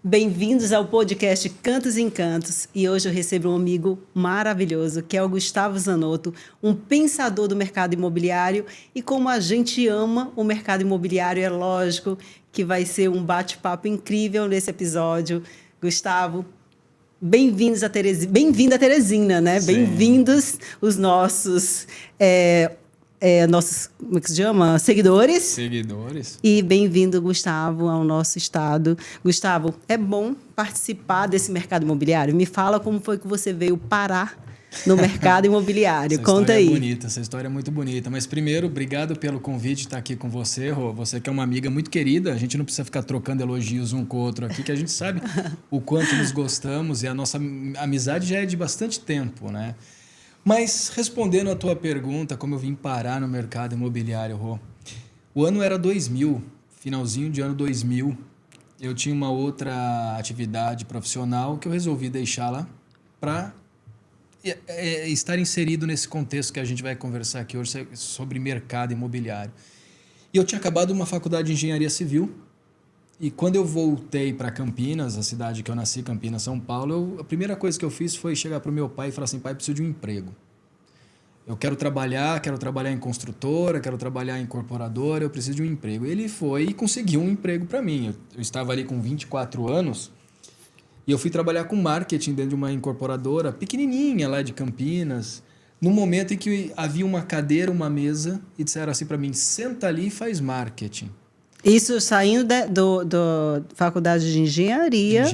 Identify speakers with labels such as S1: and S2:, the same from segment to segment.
S1: Bem-vindos ao podcast Cantos e Encantos. E hoje eu recebo um amigo maravilhoso, que é o Gustavo Zanotto, um pensador do mercado imobiliário. E como a gente ama o mercado imobiliário, é lógico que vai ser um bate-papo incrível nesse episódio. Gustavo, bem-vindos a Teresina. Bem-vinda a Teresina, né?
S2: Sim.
S1: Bem-vindos os nossos... nossos, como é que se chama? Seguidores. E bem-vindo, Gustavo, ao nosso estado. Gustavo, é bom participar desse mercado imobiliário. Me fala como foi que você veio parar no mercado imobiliário. Conta aí.
S2: Essa história é muito bonita. Mas primeiro, obrigado pelo convite de estar aqui com você, Rô. Você que é uma amiga muito querida. A gente não precisa ficar trocando elogios um com o outro aqui, que a gente sabe o quanto nos gostamos e a nossa amizade já é de bastante tempo, né? Mas, respondendo a tua pergunta, como eu vim parar no mercado imobiliário, Rô, o ano era 2000, finalzinho de ano 2000. Eu tinha uma outra atividade profissional que eu resolvi deixar lá para estar inserido nesse contexto que a gente vai conversar aqui hoje sobre mercado imobiliário. E eu tinha acabado uma faculdade de engenharia civil. E quando eu voltei para Campinas, a cidade que eu nasci, Campinas, São Paulo, a primeira coisa que eu fiz foi chegar para o meu pai e falar assim: pai, eu preciso de um emprego. Eu quero trabalhar em construtora, quero trabalhar em incorporadora, eu preciso de um emprego. Ele foi e conseguiu um emprego para mim. Eu estava ali com 24 anos e eu fui trabalhar com marketing dentro de uma incorporadora pequenininha lá de Campinas, no momento em que havia uma cadeira, uma mesa e disseram assim para mim: senta ali e faz marketing.
S1: Isso saindo da faculdade de engenharia.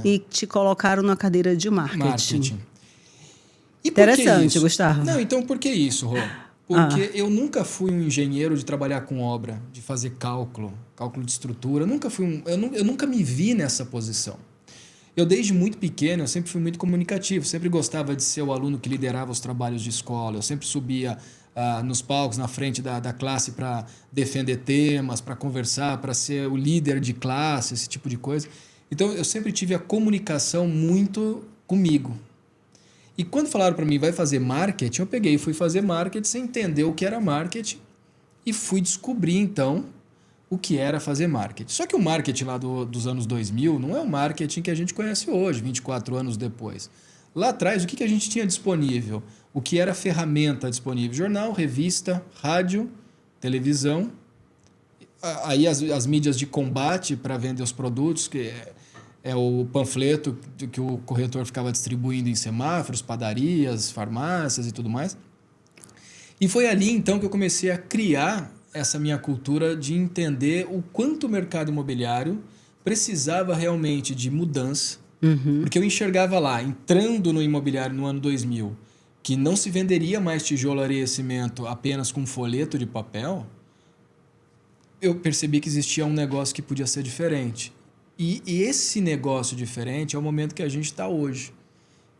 S1: E te colocaram na cadeira de marketing.
S2: E
S1: interessante, Gustavo.
S2: Não, então por que isso, Rô? Porque eu nunca fui um engenheiro de trabalhar com obra, de fazer cálculo de estrutura. Eu nunca me vi nessa posição. Eu, desde muito pequeno, eu sempre fui muito comunicativo, sempre gostava de ser o aluno que liderava os trabalhos de escola. Eu sempre subia nos palcos, na frente da classe para defender temas, para conversar, para ser o líder de classe, esse tipo de coisa. Então, eu sempre tive a comunicação muito comigo. E quando falaram para mim, vai fazer marketing, eu peguei e fui fazer marketing sem entender o que era marketing e fui descobrir, então, o que era fazer marketing. Só que o marketing lá dos anos 2000 não é o marketing que a gente conhece hoje, 24 anos depois. Lá atrás, o que a gente tinha disponível? O que era ferramenta disponível? Jornal, revista, rádio, televisão. Aí as mídias de combate para vender os produtos, que é o panfleto que o corretor ficava distribuindo em semáforos, padarias, farmácias e tudo mais. E foi ali, então, que eu comecei a criar essa minha cultura de entender o quanto o mercado imobiliário precisava realmente de mudança. Porque eu enxergava lá, entrando no imobiliário no ano 2000, que não se venderia mais tijolo, areia e cimento apenas com folheto de papel. Eu percebi que existia um negócio que podia ser diferente. E esse negócio diferente é o momento que a gente está hoje,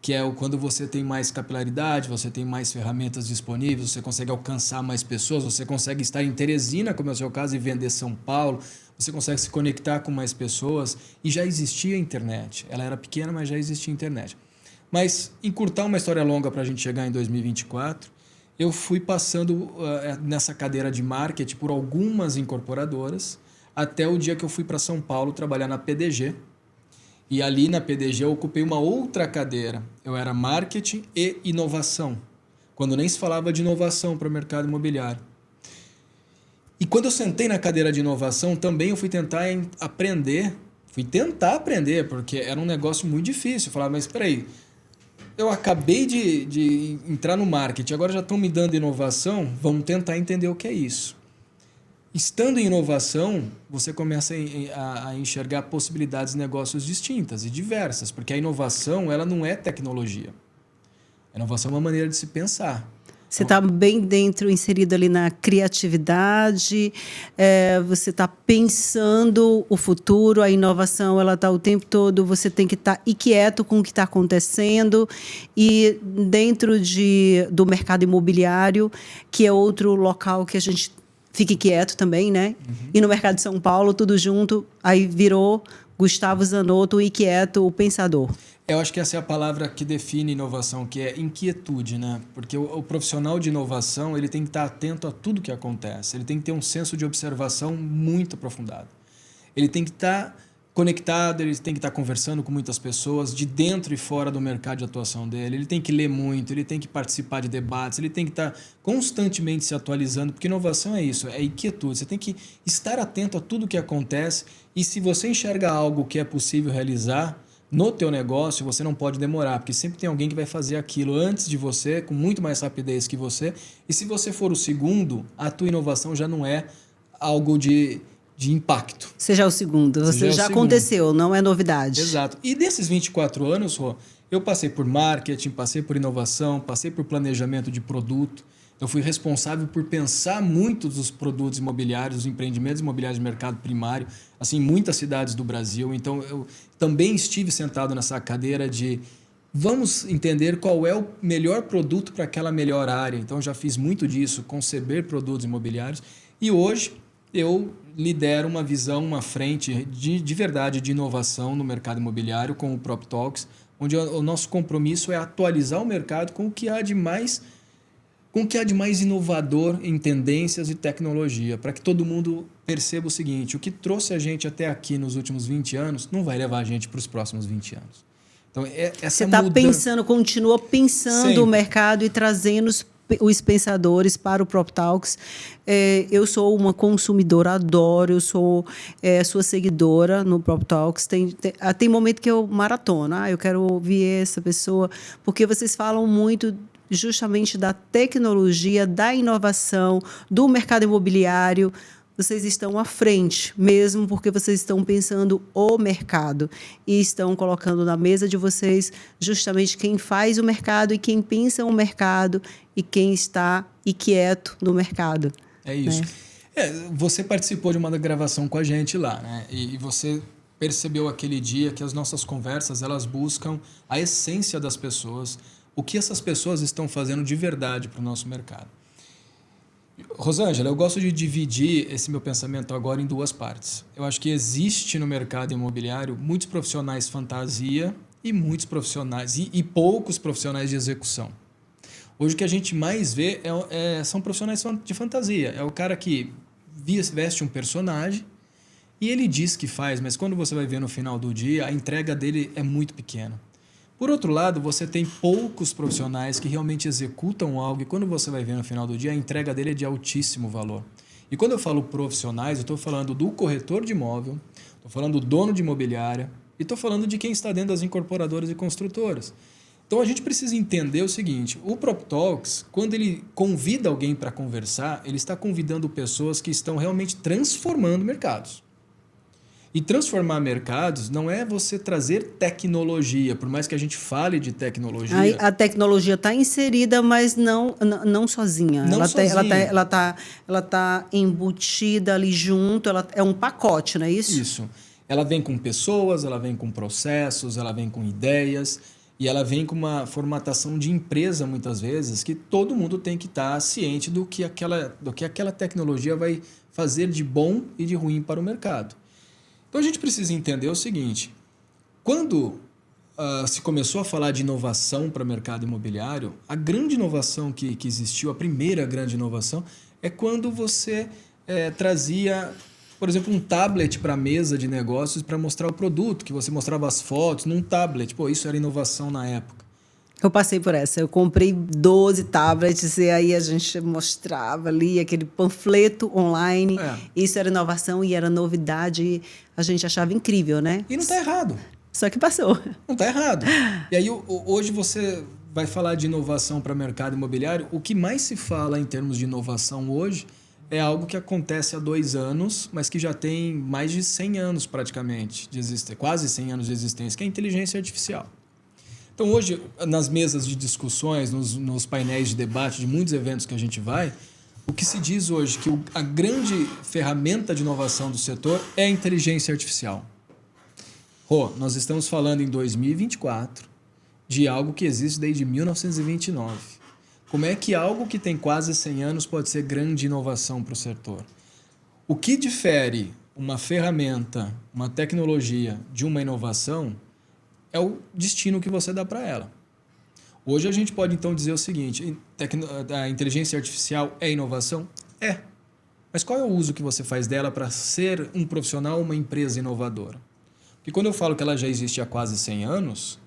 S2: que é quando você tem mais capilaridade, você tem mais ferramentas disponíveis, você consegue alcançar mais pessoas, você consegue estar em Teresina, como é o seu caso, e vender São Paulo, você consegue se conectar com mais pessoas, e já existia a internet. Ela era pequena, mas já existia a internet. Mas, encurtar uma história longa para a gente chegar em 2024, eu fui passando nessa cadeira de marketing por algumas incorporadoras, até o dia que eu fui para São Paulo trabalhar na PDG. E ali na PDG eu ocupei uma outra cadeira. Eu era marketing e inovação, quando nem se falava de inovação para o mercado imobiliário. E quando eu sentei na cadeira de inovação, também eu fui tentar aprender, porque era um negócio muito difícil. Eu falava, mas espera aí, eu acabei de entrar no marketing, agora já estão me dando inovação, vamos tentar entender o que é isso. Estando em inovação, você começa a enxergar possibilidades de negócios distintas e diversas, porque a inovação ela não é tecnologia. A inovação é uma maneira de se pensar.
S1: Você está bem dentro, inserido ali na criatividade, você está pensando o futuro, a inovação ela está o tempo todo, você tem que estar inquieto com o que está acontecendo, e dentro do mercado imobiliário, que é outro local que a gente fique quieto também, né? E no mercado de São Paulo, tudo junto, aí virou Gustavo Zanotto, o inquieto, o pensador.
S2: Eu acho que essa é a palavra que define inovação, que é inquietude, né? Porque o profissional de inovação, ele tem que estar atento a tudo que acontece. Ele tem que ter um senso de observação muito aprofundado. Ele tem que estar conectado, ele tem que estar conversando com muitas pessoas de dentro e fora do mercado de atuação dele, ele tem que ler muito, ele tem que participar de debates, ele tem que estar constantemente se atualizando, porque inovação é isso, é inquietude, você tem que estar atento a tudo que acontece e se você enxerga algo que é possível realizar no teu negócio, você não pode demorar, porque sempre tem alguém que vai fazer aquilo antes de você, com muito mais rapidez que você, e se você for o segundo, a tua inovação já não é algo de impacto.
S1: Seja o segundo, você já aconteceu, não é novidade.
S2: Exato. E desses 24 anos, Rô, eu passei por marketing, passei por inovação, passei por planejamento de produto. Eu fui responsável por pensar muito dos produtos imobiliários, dos empreendimentos imobiliários de mercado primário, assim, em muitas cidades do Brasil. Então, eu também estive sentado nessa cadeira de vamos entender qual é o melhor produto para aquela melhor área. Então, eu já fiz muito disso, conceber produtos imobiliários. E hoje eu lidero uma visão, uma frente de verdade de inovação no mercado imobiliário com o PropTalks, onde o nosso compromisso é atualizar o mercado com o que há de mais inovador em tendências e tecnologia, para que todo mundo perceba o seguinte, o que trouxe a gente até aqui nos últimos 20 anos não vai levar a gente para os próximos 20 anos. Então, essa
S1: você está pensando, continua pensando
S2: sempre
S1: o mercado e trazendo os pensadores para o PropTalks. Eu sou uma consumidora, adoro, eu sou sua seguidora no PropTalks. Tem momento que eu maratono, eu quero ouvir essa pessoa, porque vocês falam muito justamente da tecnologia, da inovação, do mercado imobiliário. Vocês estão à frente, mesmo porque vocês estão pensando o mercado e estão colocando na mesa de vocês justamente quem faz o mercado e quem pensa o mercado e quem está inquieto no mercado.
S2: É isso. Né? Você participou de uma gravação com a gente lá, né? E você percebeu aquele dia que as nossas conversas elas buscam a essência das pessoas, o que essas pessoas estão fazendo de verdade para o nosso mercado. Rosângela, eu gosto de dividir esse meu pensamento agora em duas partes. Eu acho que existe no mercado imobiliário muitos profissionais fantasia e muitos profissionais e poucos profissionais de execução. Hoje o que a gente mais vê são profissionais de fantasia. É o cara que veste um personagem e ele diz que faz, mas quando você vai ver no final do dia, a entrega dele é muito pequena. Por outro lado, você tem poucos profissionais que realmente executam algo e quando você vai ver no final do dia, a entrega dele é de altíssimo valor. E quando eu falo profissionais, eu estou falando do corretor de imóvel, estou falando do dono de imobiliária e estou falando de quem está dentro das incorporadoras e construtoras. Então a gente precisa entender o seguinte, o PropTalks, quando ele convida alguém para conversar, ele está convidando pessoas que estão realmente transformando mercados. E transformar mercados não é você trazer tecnologia, por mais que a gente fale de tecnologia.
S1: A tecnologia está inserida, mas não sozinha.
S2: Não sozinha.
S1: Ela tá embutida ali junto, ela é um pacote, não é isso?
S2: Isso. Ela vem com pessoas, ela vem com processos, ela vem com ideias e ela vem com uma formatação de empresa, muitas vezes, que todo mundo tem que estar ciente do que aquela tecnologia vai fazer de bom e de ruim para o mercado. Então a gente precisa entender o seguinte, quando se começou a falar de inovação para o mercado imobiliário, a grande inovação que existiu, a primeira grande inovação, é quando você trazia, por exemplo, um tablet para a mesa de negócios para mostrar o produto, que você mostrava as fotos num tablet. Pô, isso era inovação na época.
S1: Eu passei por essa. Eu comprei 12 tablets e aí a gente mostrava ali aquele panfleto online. Isso era inovação e era novidade. A gente achava incrível, né?
S2: E não está errado.
S1: Só que passou.
S2: Não está errado. E aí hoje você vai falar de inovação para o mercado imobiliário. O que mais se fala em termos de inovação hoje é algo que acontece há 2 anos, mas que já tem mais de 100 anos praticamente de existência, quase 100 anos de existência, que é a inteligência artificial. Então, hoje, nas mesas de discussões, nos painéis de debate de muitos eventos que a gente vai, o que se diz hoje que a grande ferramenta de inovação do setor é a inteligência artificial. Nós estamos falando em 2024 de algo que existe desde 1929. Como é que algo que tem quase 100 anos pode ser grande inovação para o setor? O que difere uma ferramenta, uma tecnologia de uma inovação é o destino que você dá para ela. Hoje a gente pode então dizer o seguinte, a inteligência artificial é inovação? É. Mas qual é o uso que você faz dela para ser um profissional, uma empresa inovadora? Porque quando eu falo que ela já existe há quase 100 anos,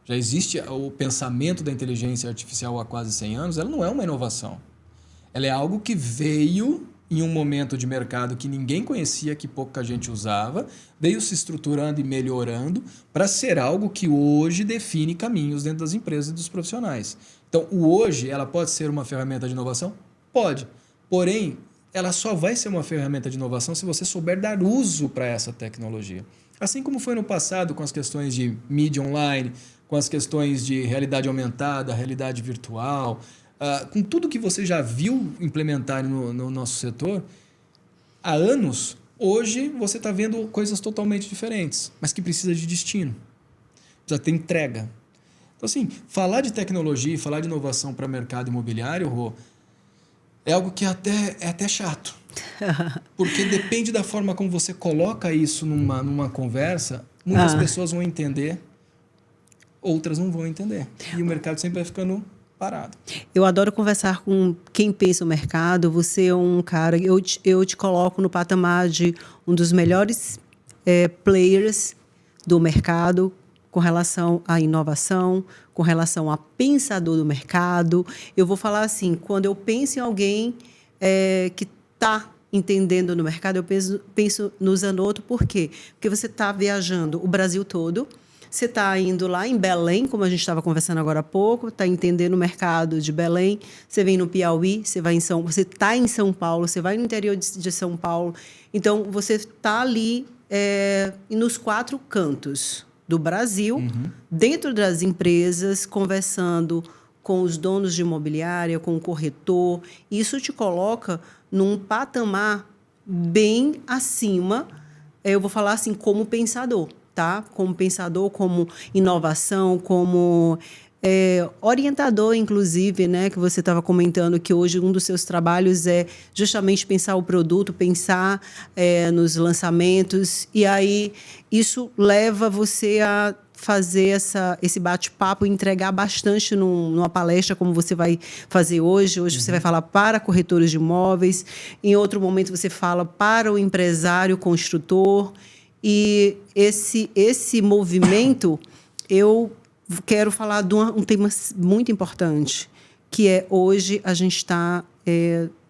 S2: já existe o pensamento da inteligência artificial há quase 100 anos, ela não é uma inovação. Ela é algo que veio em um momento de mercado que ninguém conhecia, que pouca gente usava, veio se estruturando e melhorando para ser algo que hoje define caminhos dentro das empresas e dos profissionais. Então, o hoje, ela pode ser uma ferramenta de inovação? Pode. Porém, ela só vai ser uma ferramenta de inovação se você souber dar uso para essa tecnologia. Assim como foi no passado com as questões de mídia online, com as questões de realidade aumentada, realidade virtual, com tudo que você já viu implementar no nosso setor, há anos, hoje você está vendo coisas totalmente diferentes, mas que precisa de destino, precisa ter entrega. Então, assim, falar de tecnologia e falar de inovação para o mercado imobiliário, Rô, é algo que é até chato. Porque depende da forma como você coloca isso numa conversa, muitas pessoas vão entender, outras não vão entender. E o mercado sempre vai ficando parado.
S1: Eu adoro conversar com quem pensa o mercado. Você é um cara, eu te coloco no patamar de um dos melhores players do mercado com relação à inovação, com relação a pensador do mercado. Eu vou falar assim, quando eu penso em alguém que está entendendo no mercado, eu penso no Zanotto. Por quê? Porque você está viajando o Brasil todo, você está indo lá em Belém, como a gente estava conversando agora há pouco, está entendendo o mercado de Belém, você vem no Piauí, você está em São Paulo, você vai no interior de São Paulo. Então, você está ali nos 4 cantos do Brasil, dentro das empresas, conversando com os donos de imobiliária, com o corretor. Isso te coloca num patamar bem acima, eu vou falar assim, como pensador, tá? Como pensador, como inovação, como orientador, inclusive, né? Que você estava comentando que hoje um dos seus trabalhos é justamente pensar o produto, pensar nos lançamentos, e aí isso leva você a fazer esse bate-papo, entregar bastante numa palestra como você vai fazer hoje. Hoje você vai falar para corretores de imóveis, em outro momento você fala para o empresário construtor. E esse movimento, eu quero falar de um tema muito importante, que é hoje a gente está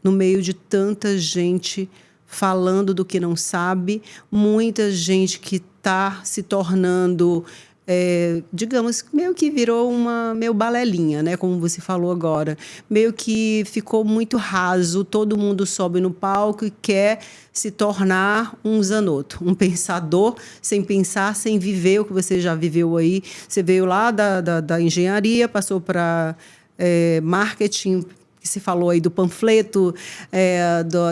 S1: no meio de tanta gente falando do que não sabe, muita gente que está se tornando, digamos, meio que virou meio balelinha, né? Como você falou agora. Meio que ficou muito raso, todo mundo sobe no palco e quer se tornar um Zanotto, um pensador, sem pensar, sem viver o que você já viveu aí. Você veio lá da engenharia, passou para marketing, que se falou aí do panfleto,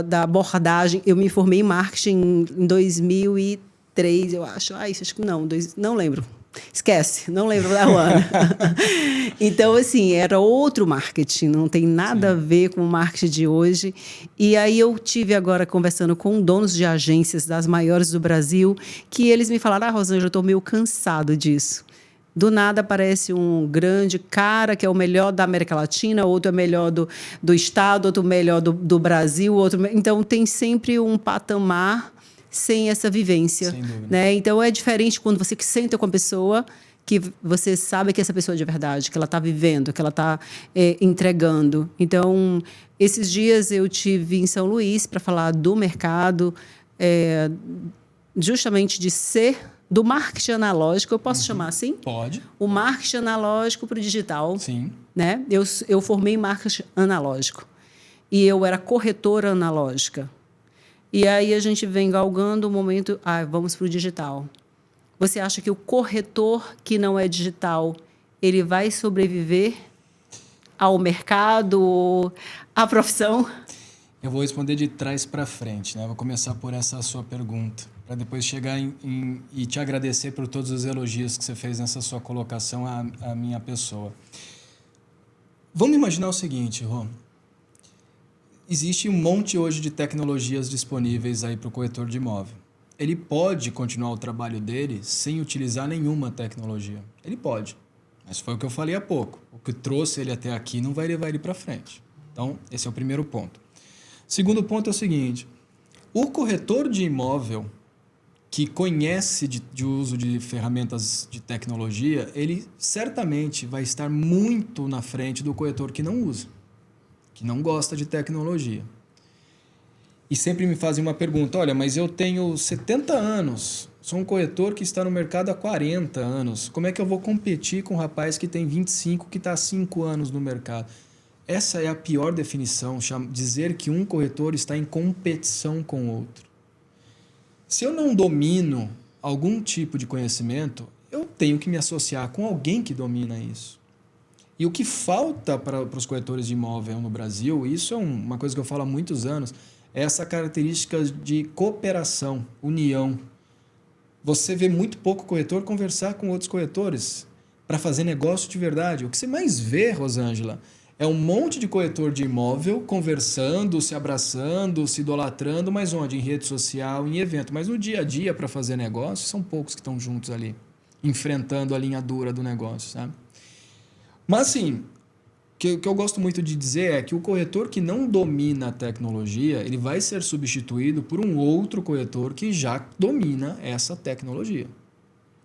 S1: da abordagem. Eu me formei em marketing em 2003, eu acho. Acho que não, não lembro. Esquece, não lembro da ano. Então, assim, era outro marketing, não tem nada a ver com o marketing de hoje. E aí eu tive agora conversando com donos de agências das maiores do Brasil, que eles me falaram: Rosângela, eu estou meio cansado disso. Do nada aparece um grande cara que é o melhor da América Latina, outro é melhor do estado, outro melhor do Brasil, outro. Então tem sempre um patamar sem essa vivência,
S2: sem dúvida,
S1: né? Então é diferente quando você senta com a pessoa, que você sabe que essa pessoa é de verdade, que ela está vivendo, que ela está entregando. Então, esses dias eu tive em São Luís para falar do mercado, justamente de ser do marketing analógico, eu posso chamar assim?
S2: Pode.
S1: O marketing analógico para o digital.
S2: Sim.
S1: Né? Eu formei em marketing analógico e eu era corretora analógica. E aí a gente vem galgando o momento, vamos para o digital. Você acha que o corretor que não é digital, ele vai sobreviver ao mercado, à profissão?
S2: Eu vou responder de trás para frente, né? Vou começar por essa sua pergunta, para depois chegar e te agradecer por todos os elogios que você fez nessa sua colocação à minha pessoa. Vamos imaginar o seguinte, Rô. Existe um monte hoje de tecnologias disponíveis aí para o corretor de imóvel. Ele pode continuar o trabalho dele sem utilizar nenhuma tecnologia. Ele pode. Mas foi o que eu falei há pouco. O que trouxe ele até aqui não vai levar ele para frente. Então, esse é o primeiro ponto. Segundo ponto é o seguinte. O corretor de imóvel que conhece de uso de ferramentas de tecnologia, ele certamente vai estar muito na frente do corretor que não usa, que não gosta de tecnologia. E sempre me fazem uma pergunta, olha, mas eu tenho 70 anos, sou um corretor que está no mercado há 40 anos, como é que eu vou competir com um rapaz que tem 25, que está há 5 anos no mercado? Essa é a pior definição, dizer que um corretor está em competição com o outro. Se eu não domino algum tipo de conhecimento, eu tenho que me associar com alguém que domina isso. E o que falta para os corretores de imóvel no Brasil, isso é uma coisa que eu falo há muitos anos, é essa característica de cooperação, união. Você vê muito pouco corretor conversar com outros corretores para fazer negócio de verdade. O que você mais vê, Rosângela, é um monte de corretor de imóvel conversando, se abraçando, se idolatrando, mas onde? Em rede social, em evento. Mas no dia a dia, para fazer negócio, são poucos que estão juntos ali, enfrentando a linha dura do negócio, sabe? Mas, assim, o que eu gosto muito de dizer é que o corretor que não domina a tecnologia, ele vai ser substituído por um outro corretor que já domina essa tecnologia.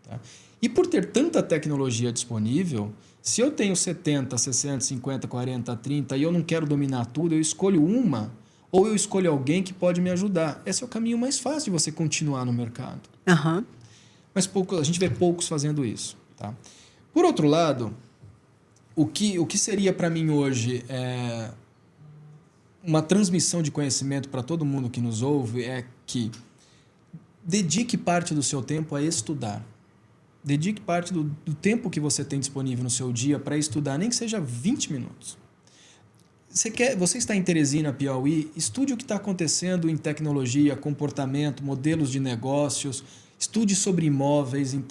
S2: Tá? E por ter tanta tecnologia disponível, se eu tenho 70, 60, 50, 40, 30 e eu não quero dominar tudo, eu escolho uma ou eu escolho alguém que pode me ajudar. Esse é o caminho mais fácil de você continuar no mercado.
S1: Uhum.
S2: Mas a gente vê poucos fazendo isso. Tá? Por outro lado, o que seria para mim hoje uma transmissão de conhecimento para todo mundo que nos ouve é que dedique parte do seu tempo a estudar. Dedique parte do tempo que você tem disponível no seu dia para estudar, nem que seja 20 minutos. Você está em Teresina, Piauí, estude o que está acontecendo em tecnologia, comportamento, modelos de negócios, estude sobre imóveis, o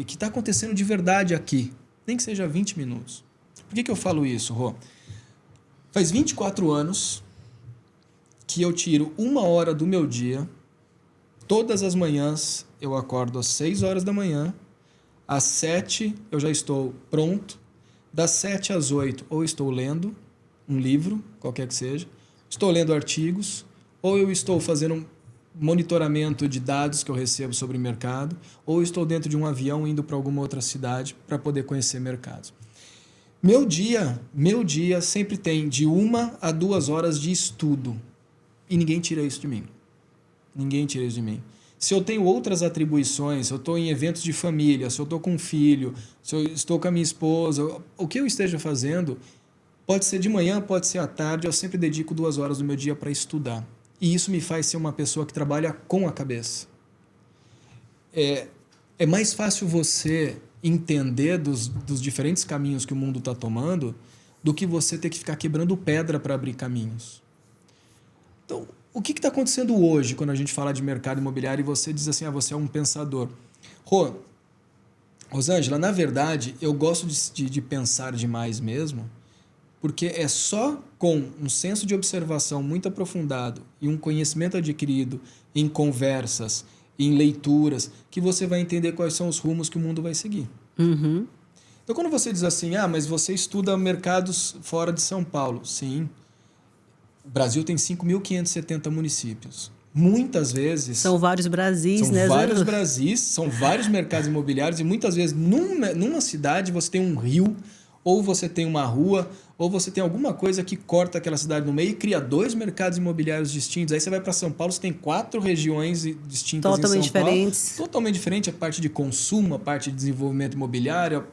S2: que está acontecendo de verdade aqui, nem que seja 20 minutos. Por que eu falo isso, Rô? Faz 24 anos que eu tiro 1 hora do meu dia, todas as manhãs eu acordo às 6 horas da manhã, às 7 eu já estou pronto, das 7 às 8 ou estou lendo um livro, qualquer que seja, estou lendo artigos, ou eu estou fazendo um monitoramento de dados que eu recebo sobre o mercado, ou estou dentro de um avião indo para alguma outra cidade para poder conhecer mercados. Meu dia sempre tem de 1 a 2 horas de estudo. E ninguém tira isso de mim. Ninguém tira isso de mim. Se eu tenho outras atribuições, se eu estou em eventos de família, se eu estou com um filho, se eu estou com a minha esposa, o que eu esteja fazendo, pode ser de manhã, pode ser à tarde, eu sempre dedico 2 horas do meu dia para estudar. E isso me faz ser uma pessoa que trabalha com a cabeça. É mais fácil você entender dos diferentes caminhos que o mundo está tomando do que você ter que ficar quebrando pedra para abrir caminhos. Então, o que está acontecendo hoje quando a gente fala de mercado imobiliário e você diz assim, você é um pensador? Rosângela, na verdade, eu gosto de pensar demais mesmo, porque é só com um senso de observação muito aprofundado e um conhecimento adquirido em conversas, em leituras, que você vai entender quais são os rumos que o mundo vai seguir.
S1: Uhum.
S2: Então, quando você diz assim, mas você estuda mercados fora de São Paulo. Sim. O Brasil tem 5.570 municípios. Muitas vezes...
S1: São vários Brasis,
S2: são
S1: né?
S2: Vários Brasis, são vários mercados imobiliários e muitas vezes numa cidade você tem um rio, ou você tem uma rua, ou você tem alguma coisa que corta aquela cidade no meio e cria 2 mercados imobiliários distintos. Aí você vai para São Paulo, você tem 4 regiões distintas
S1: totalmente
S2: em São Paulo.
S1: Diferentes.
S2: Totalmente diferente. A parte de consumo, a parte de desenvolvimento imobiliário,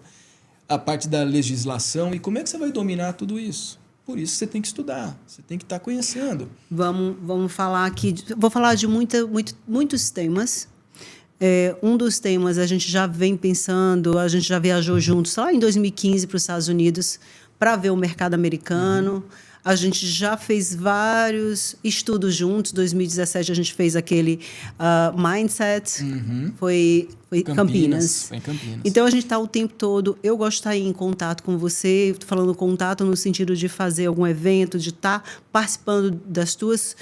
S2: a parte da legislação. E como é que você vai dominar tudo isso? Por isso você tem que estudar, você tem que estar conhecendo.
S1: Vamos falar aqui, vou falar de muitos temas. Um dos temas a gente já vem pensando, a gente já viajou juntos lá em 2015 para os Estados Unidos para ver o mercado americano. A gente já fez vários estudos juntos. Em 2017 a gente fez aquele Mindset, foi Campinas.
S2: Foi em Campinas.
S1: Então a gente está o tempo todo. Eu gosto de estar em contato com você, estou falando contato no sentido de fazer algum evento, de estar participando das tuas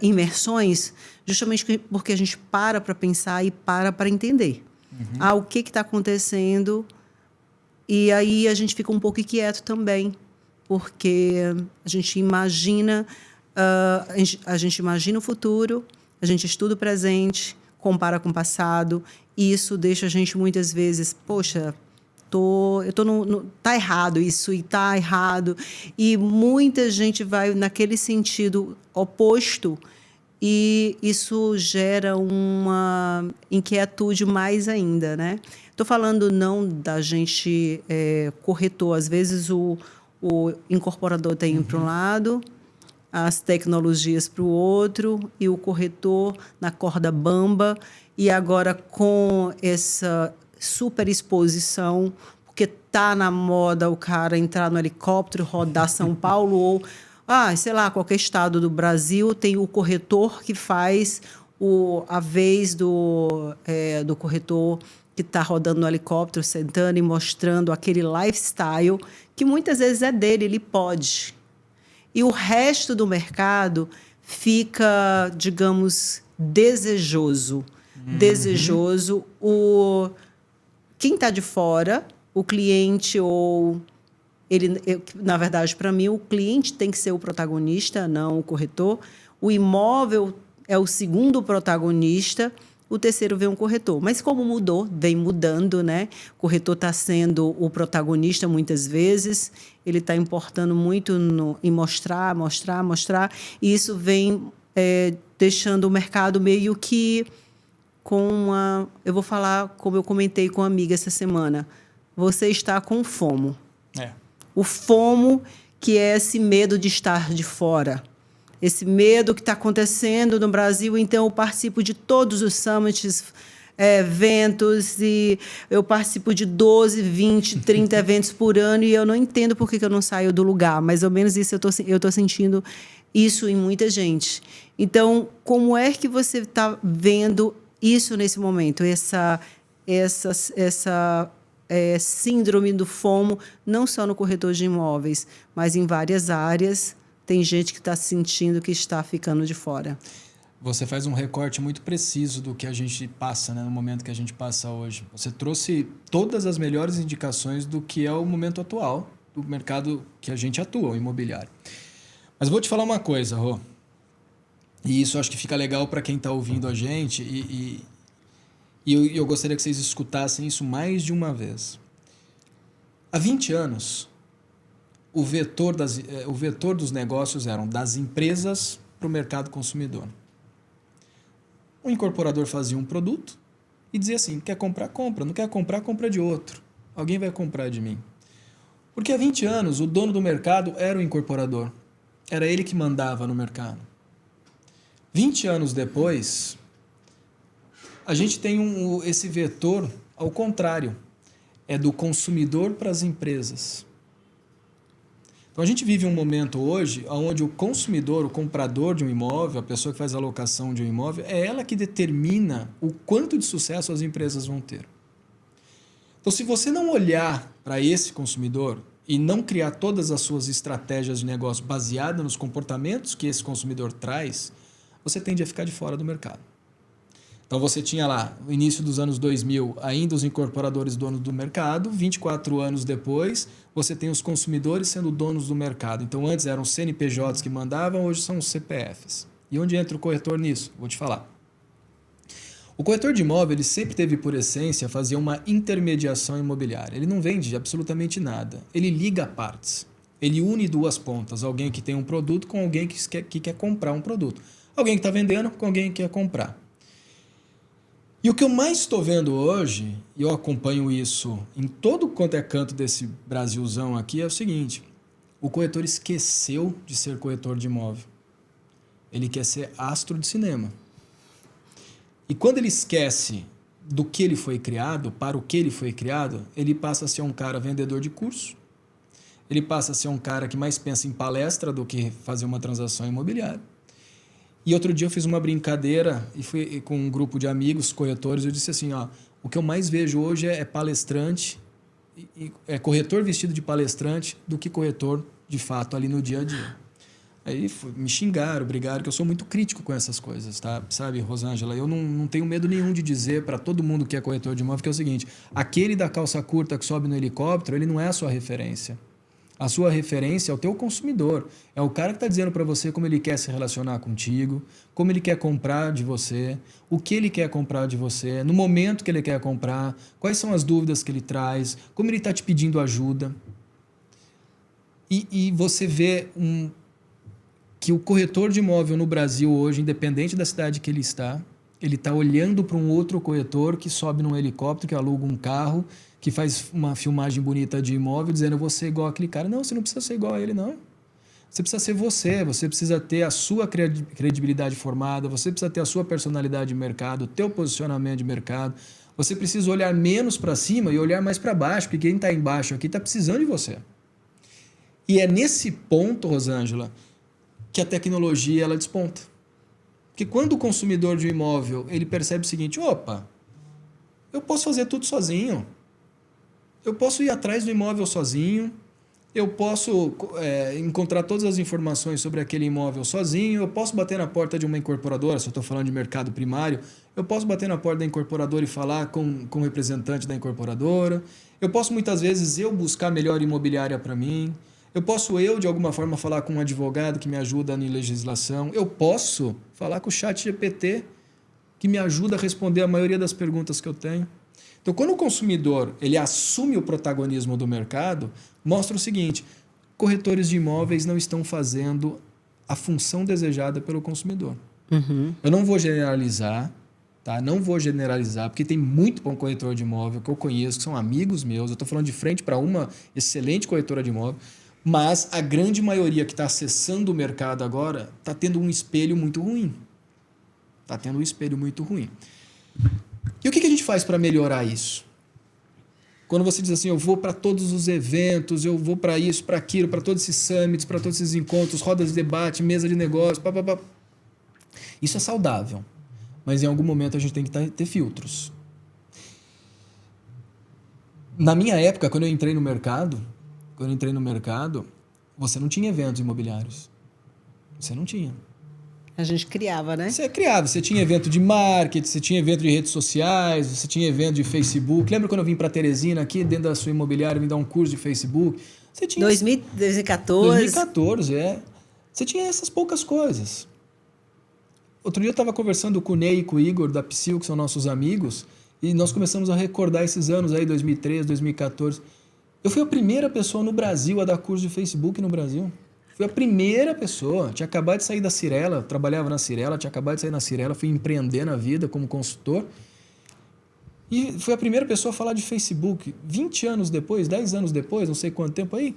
S1: imersões, justamente porque a gente para pensar e para entender. O que está acontecendo. E aí a gente fica um pouco inquieto também, porque a gente imagina o futuro, a gente estuda o presente, compara com o passado. E isso deixa a gente muitas vezes, poxa, tá errado isso e tá errado. E muita gente vai naquele sentido oposto e isso gera uma inquietude mais ainda, né? Estou falando não da gente corretor. Às vezes o incorporador está indo para um lado, as tecnologias para o outro e o corretor na corda bamba. E agora com essa super exposição, porque tá na moda o cara entrar no helicóptero, rodar São Paulo ou, sei lá, qualquer estado do Brasil, tem o corretor que faz a vez do corretor que está rodando no helicóptero, sentando e mostrando aquele lifestyle que muitas vezes é dele, ele pode. E o resto do mercado fica, digamos, desejoso. Desejoso. Quem está de fora, o cliente na verdade, para mim, o cliente tem que ser o protagonista, não o corretor. O imóvel é o segundo protagonista, o terceiro vem um corretor. Mas como mudou, vem mudando, né? O corretor está sendo o protagonista muitas vezes, ele está importando muito em mostrar, e isso vem deixando o mercado meio que eu vou falar, como eu comentei com uma amiga essa semana, você está com FOMO. O FOMO, que é esse medo de estar de fora. Esse medo que está acontecendo no Brasil. Então, eu participo de todos os summits, eventos, e eu participo de 12, 20, 30 eventos por ano, e eu não entendo por que eu não saio do lugar. Mais ou menos isso eu estou sentindo isso em muita gente. Então, como é que você está vendo isso nesse momento? Essa síndrome do FOMO, não só no corretor de imóveis, mas em várias áreas. Tem gente que está sentindo que está ficando de fora.
S2: Você faz um recorte muito preciso do que a gente passa, né, no momento que a gente passa hoje. Você trouxe todas as melhores indicações do que é o momento atual do mercado que a gente atua, o imobiliário. Mas vou te falar uma coisa, Rô. E isso acho que fica legal para quem está ouvindo a gente e eu gostaria que vocês escutassem isso mais de uma vez. Há 20 anos, o vetor dos negócios eram das empresas para o mercado consumidor. O incorporador fazia um produto e dizia assim, quer comprar, compra. Não quer comprar, compra de outro. Alguém vai comprar de mim. Porque há 20 anos, o dono do mercado era o incorporador. Era ele que mandava no mercado. 20 anos depois, a gente tem esse vetor ao contrário. É do consumidor para as empresas. Então, a gente vive um momento hoje onde o consumidor, o comprador de um imóvel, a pessoa que faz a locação de um imóvel, é ela que determina o quanto de sucesso as empresas vão ter. Então, se você não olhar para esse consumidor e não criar todas as suas estratégias de negócio baseadas nos comportamentos que esse consumidor traz, você tende a ficar de fora do mercado. Então, você tinha lá, no início dos anos 2000, ainda os incorporadores donos do mercado. 24 anos depois, você tem os consumidores sendo donos do mercado. Então, antes eram os CNPJs que mandavam, hoje são os CPFs. E onde entra o corretor nisso? Vou te falar. O corretor de imóvel ele sempre teve por essência fazer uma intermediação imobiliária. Ele não vende absolutamente nada. Ele liga partes. Ele une duas pontas. Alguém que tem um produto com alguém que quer comprar um produto. Alguém que está vendendo com alguém que quer comprar. E o que eu mais estou vendo hoje, e eu acompanho isso em todo quanto é canto desse Brasilzão aqui, é o seguinte: o corretor esqueceu de ser corretor de imóvel. Ele quer ser astro de cinema. E quando ele esquece do que ele foi criado, para o que ele foi criado, ele passa a ser um cara vendedor de curso, ele passa a ser um cara que mais pensa em palestra do que fazer uma transação imobiliária. E outro dia eu fiz uma brincadeira e fui com um grupo de amigos, corretores, eu disse assim, o que eu mais vejo hoje é palestrante, é corretor vestido de palestrante do que corretor, de fato, ali no dia a dia. Aí me xingaram, brigaram, que eu sou muito crítico com essas coisas, tá? Sabe, Rosângela, eu não tenho medo nenhum de dizer para todo mundo que é corretor de imóvel que é o seguinte, aquele da calça curta que sobe no helicóptero, ele não é a sua referência. A sua referência é o teu consumidor. É o cara que está dizendo para você como ele quer se relacionar contigo, como ele quer comprar de você, o que ele quer comprar de você, no momento que ele quer comprar, quais são as dúvidas que ele traz, como ele está te pedindo ajuda. E você vê que o corretor de imóvel no Brasil hoje, independente da cidade que ele está olhando para um outro corretor que sobe num helicóptero, que aluga um carro, que faz uma filmagem bonita de imóvel, dizendo eu vou ser igual aquele cara. Não, você não precisa ser igual a ele, não. Você precisa ser você precisa ter a sua credibilidade formada, você precisa ter a sua personalidade de mercado, o teu posicionamento de mercado. Você precisa olhar menos para cima e olhar mais para baixo, porque quem está embaixo aqui está precisando de você. E é nesse ponto, Rosângela, que a tecnologia ela desponta. Porque quando o consumidor de um imóvel ele percebe o seguinte, opa, eu posso fazer tudo sozinho, eu posso ir atrás do imóvel sozinho, eu posso encontrar todas as informações sobre aquele imóvel sozinho, eu posso bater na porta de uma incorporadora, se eu estou falando de mercado primário, eu posso bater na porta da incorporadora e falar com o representante da incorporadora, eu posso muitas vezes eu buscar a melhor imobiliária para mim, eu posso de alguma forma falar com um advogado que me ajuda na legislação, eu posso falar com o chat GPT que me ajuda a responder a maioria das perguntas que eu tenho. Então, quando o consumidor ele assume o protagonismo do mercado, mostra o seguinte, corretores de imóveis não estão fazendo a função desejada pelo consumidor.
S1: Uhum.
S2: Eu não vou generalizar, tá? Não vou generalizar, porque tem muito bom corretor de imóvel que eu conheço, que são amigos meus, eu estou falando de frente para uma excelente corretora de imóvel, mas a grande maioria que está acessando o mercado agora está tendo um espelho muito ruim. Está tendo um espelho muito ruim. E o que a gente faz para melhorar isso? Quando você diz assim, eu vou para todos os eventos, eu vou para isso, para aquilo, para todos esses summits, para todos esses encontros, rodas de debate, mesa de negócio, papapá. Isso é saudável, mas em algum momento a gente tem que ter filtros. Na minha época, quando eu entrei no mercado, você não tinha eventos imobiliários. Você não tinha.
S1: A gente criava, né?
S2: Você criava, você tinha evento de marketing, você tinha evento de redes sociais, você tinha evento de Facebook. Lembra quando eu vim para Teresina aqui, dentro da sua imobiliária, me dar um curso de Facebook? Você tinha
S1: 2014.
S2: 2014, Você tinha essas poucas coisas. Outro dia eu estava conversando com o Ney e com o Igor da Psyll, que são nossos amigos, e nós começamos a recordar esses anos aí, 2013, 2014. Eu fui a primeira pessoa no Brasil a dar curso de Facebook no Brasil. Fui a primeira pessoa. Tinha acabado de sair da Cirela, trabalhava na Cirela, tinha acabado de sair na Cirela, fui empreender na vida como consultor. E fui a primeira pessoa a falar de Facebook. 20 anos depois, 10 anos depois, não sei quanto tempo aí,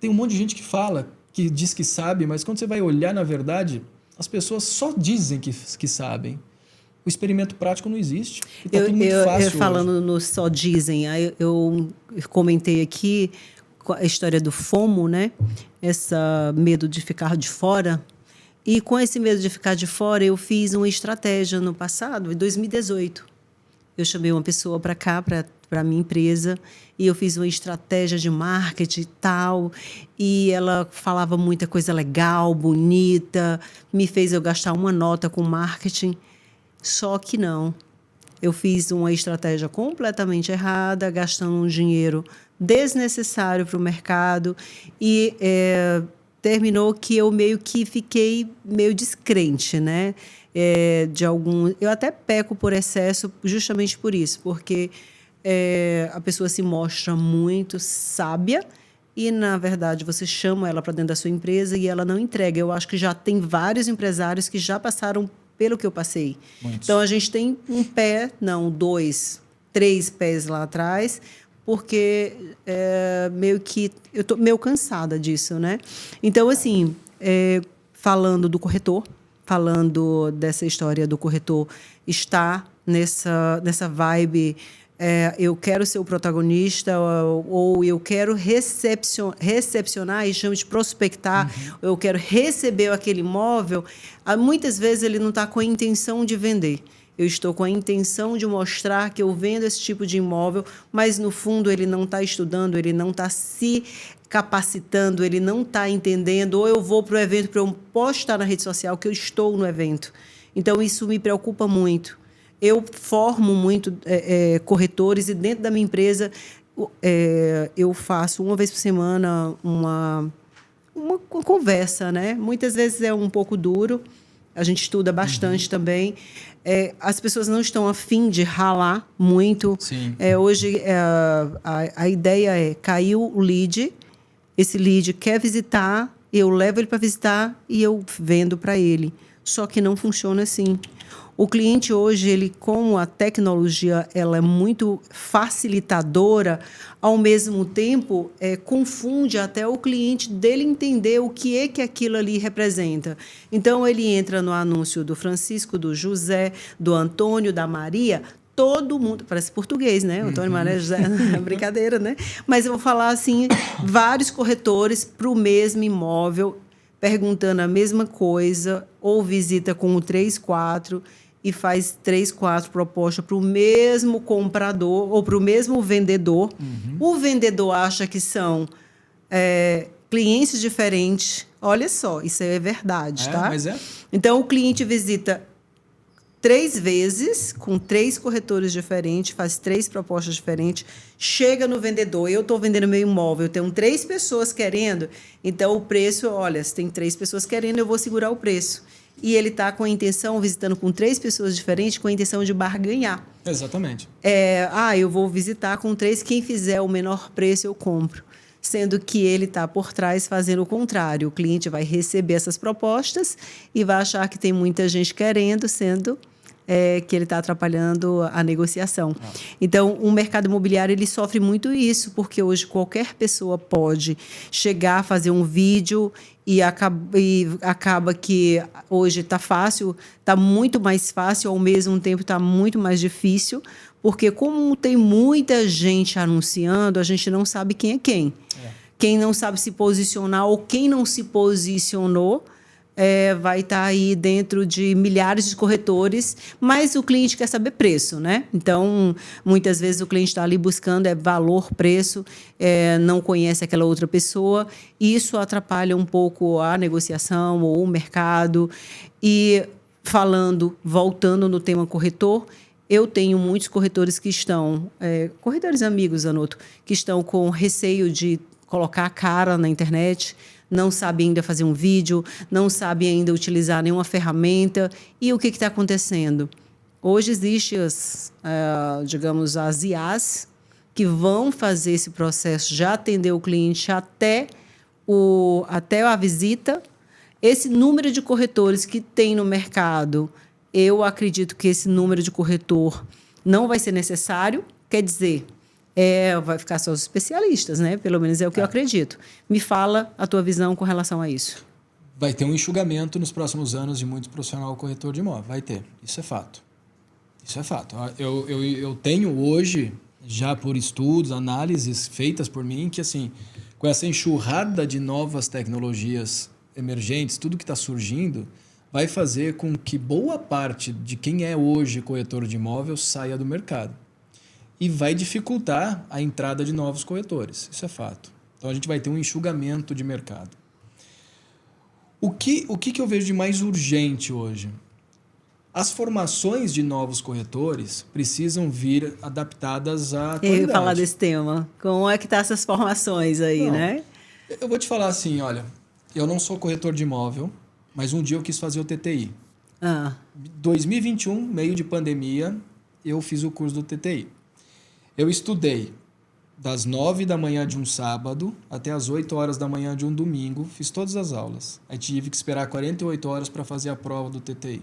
S2: tem um monte de gente que fala, que diz que sabe, mas quando você vai olhar, na verdade, as pessoas só dizem que sabem. O experimento prático não existe. E tá tudo muito fácil
S1: falando
S2: hoje.
S1: no só dizem, aí eu comentei aqui a história do FOMO, né? Esse medo de ficar de fora. E com esse medo de ficar de fora, eu fiz uma estratégia no passado, em 2018. Eu chamei uma pessoa para cá, para a minha empresa, e eu fiz uma estratégia de marketing e tal, e ela falava muita coisa legal, bonita, me fez eu gastar uma nota com marketing, só que não. Eu fiz uma estratégia completamente errada, gastando um dinheiro desnecessário para o mercado e terminou que eu meio que fiquei meio descrente, né? Eu até peco por excesso justamente por isso, porque a pessoa se mostra muito sábia e, na verdade, você chama ela para dentro da sua empresa e ela não entrega. Eu acho que já tem vários empresários que já passaram pelo que eu passei. Muitos. Então, a gente tem um pé, não, 2, 3 pés lá atrás, porque meio que eu estou meio cansada disso, né? Então, assim, falando do corretor, falando dessa história do corretor estar nessa vibe, eu quero ser o protagonista, ou eu quero recepcionar, e chama de prospectar, eu quero receber aquele imóvel, muitas vezes ele não está com a intenção de vender. Eu estou com a intenção de mostrar que eu vendo esse tipo de imóvel, mas, no fundo, ele não está estudando, ele não está se capacitando, ele não está entendendo, ou eu vou para o evento para eu postar na rede social que eu estou no evento. Então, isso me preocupa muito. Eu formo muito corretores e, dentro da minha empresa, eu faço uma vez por semana uma conversa, né? Muitas vezes é um pouco duro, a gente estuda bastante também. As pessoas não estão a fim de ralar muito.
S2: Sim.
S1: Hoje, a ideia é, caiu o lead, esse lead quer visitar, eu levo ele para visitar e eu vendo para ele. Só que não funciona assim. O cliente hoje, ele, como a tecnologia ela é muito facilitadora, ao mesmo tempo confunde até o cliente dele entender o que é que aquilo ali representa. Então, ele entra no anúncio do Francisco, do José, do Antônio, da Maria, todo mundo, parece português, né? Antônio, Maria, José, brincadeira, né? Mas eu vou falar assim, vários corretores para o mesmo imóvel, perguntando a mesma coisa, ou visita com o 3, 4 e faz 3, 4 propostas para o mesmo comprador ou para o mesmo vendedor. O vendedor acha que são clientes diferentes. Olha só, isso é verdade, tá?
S2: Mas é?
S1: Então, o cliente visita 3 vezes, com 3 corretores diferentes, faz 3 propostas diferentes, chega no vendedor, eu estou vendendo meu imóvel, eu tenho 3 pessoas querendo, então o preço, olha, se tem 3 pessoas querendo, eu vou segurar o preço. E ele está com a intenção, visitando com 3 pessoas diferentes, com a intenção de barganhar.
S2: Exatamente.
S1: Eu vou visitar com 3, quem fizer o menor preço eu compro. Sendo que ele está por trás fazendo o contrário. O cliente vai receber essas propostas e vai achar que tem muita gente querendo, sendo que ele está atrapalhando a negociação. Então, o mercado imobiliário ele sofre muito isso, porque hoje qualquer pessoa pode chegar, fazer um vídeo e acaba que hoje está fácil, está muito mais fácil, ao mesmo tempo está muito mais difícil, porque como tem muita gente anunciando, a gente não sabe quem é quem. Quem não sabe se posicionar ou quem não se posicionou vai estar aí dentro de milhares de corretores, mas o cliente quer saber preço, né? Então, muitas vezes o cliente está ali buscando valor, preço, não conhece aquela outra pessoa, e isso atrapalha um pouco a negociação ou o mercado. E voltando no tema corretor, eu tenho muitos corretores que estão, corretores amigos, Anoto, que estão com receio de colocar a cara na internet, não sabe ainda fazer um vídeo, não sabe ainda utilizar nenhuma ferramenta. E o que está acontecendo? Hoje existem digamos, as IAs que vão fazer esse processo, já atender o cliente até a visita. Esse número de corretores que tem no mercado, eu acredito que esse número de corretor não vai ser necessário, quer dizer, vai ficar só os especialistas, né? Pelo menos é o que eu acredito. Me fala a tua visão com relação a isso.
S2: Vai ter um enxugamento nos próximos anos de muito profissional corretor de imóvel. Vai ter. Isso é fato. Isso é fato. Eu tenho hoje, já por estudos, análises feitas por mim, que assim, com essa enxurrada de novas tecnologias emergentes, tudo que está surgindo, vai fazer com que boa parte de quem é hoje corretor de imóvel saia do mercado. E vai dificultar a entrada de novos corretores. Isso é fato. Então, a gente vai ter um enxugamento de mercado. O que eu vejo de mais urgente hoje? As formações de novos corretores precisam vir adaptadas à atualidade.
S1: Eu ia falar desse tema. Como é que estão essas formações aí, né?
S2: Eu vou te falar assim, olha, eu não sou corretor de imóvel, mas um dia eu quis fazer o TTI. 2021, meio de pandemia, eu fiz o curso do TTI. Eu estudei das 9 da manhã de um sábado até as 8 horas da manhã de um domingo, fiz todas as aulas. Aí tive que esperar 48 horas para fazer a prova do TTI.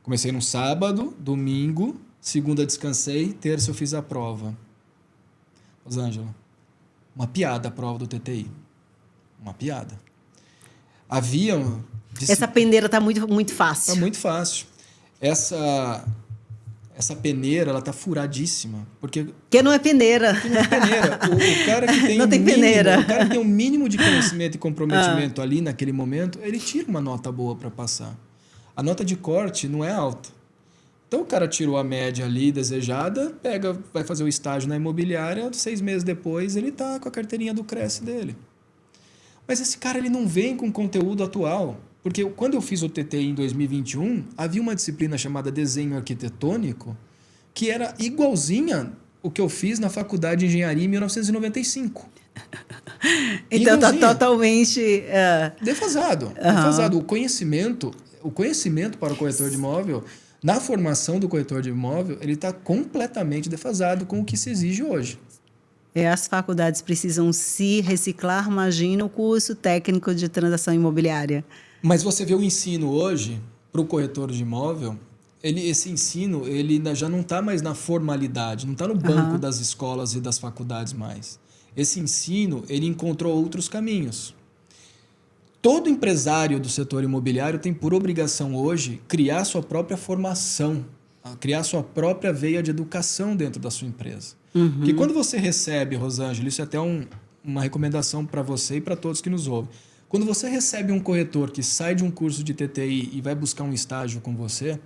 S2: Comecei no sábado, domingo, segunda descansei, terça eu fiz a prova. Rosângela, uma piada a prova do TTI. Uma piada.
S1: Essa peneira está muito, muito fácil.
S2: Está muito fácil. Essa peneira, ela tá furadíssima. Porque
S1: não é peneira.
S2: Não é peneira. O cara que tem
S1: não tem peneira.
S2: O cara que tem um mínimo de conhecimento e comprometimento ali naquele momento, ele tira uma nota boa para passar. A nota de corte não é alta. Então o cara tirou a média ali desejada, vai fazer o estágio na imobiliária, 6 meses depois ele tá com a carteirinha do Cresce dele. Mas esse cara ele não vem com conteúdo atual. Porque quando eu fiz o TTI em 2021, havia uma disciplina chamada desenho arquitetônico que era igualzinha o que eu fiz na faculdade de engenharia em 1995.
S1: Então está
S2: Igualzinho.
S1: totalmente...
S2: Defasado. Defasado. O conhecimento para o corretor de imóvel, na formação do corretor de imóvel, ele está completamente defasado com o que se exige hoje.
S1: As faculdades precisam se reciclar, imagina o curso técnico de transação imobiliária.
S2: Mas você vê o ensino hoje para o corretor de imóvel, esse ensino ele já não está mais na formalidade, não está no banco das escolas e das faculdades mais. Esse ensino ele encontrou outros caminhos. Todo empresário do setor imobiliário tem por obrigação hoje criar sua própria formação, criar sua própria veia de educação dentro da sua empresa. Porque quando você recebe, Rosângela, isso é até uma recomendação para você e para todos que nos ouvem. Quando você recebe um corretor que sai de um curso de TTI e vai buscar um estágio com você,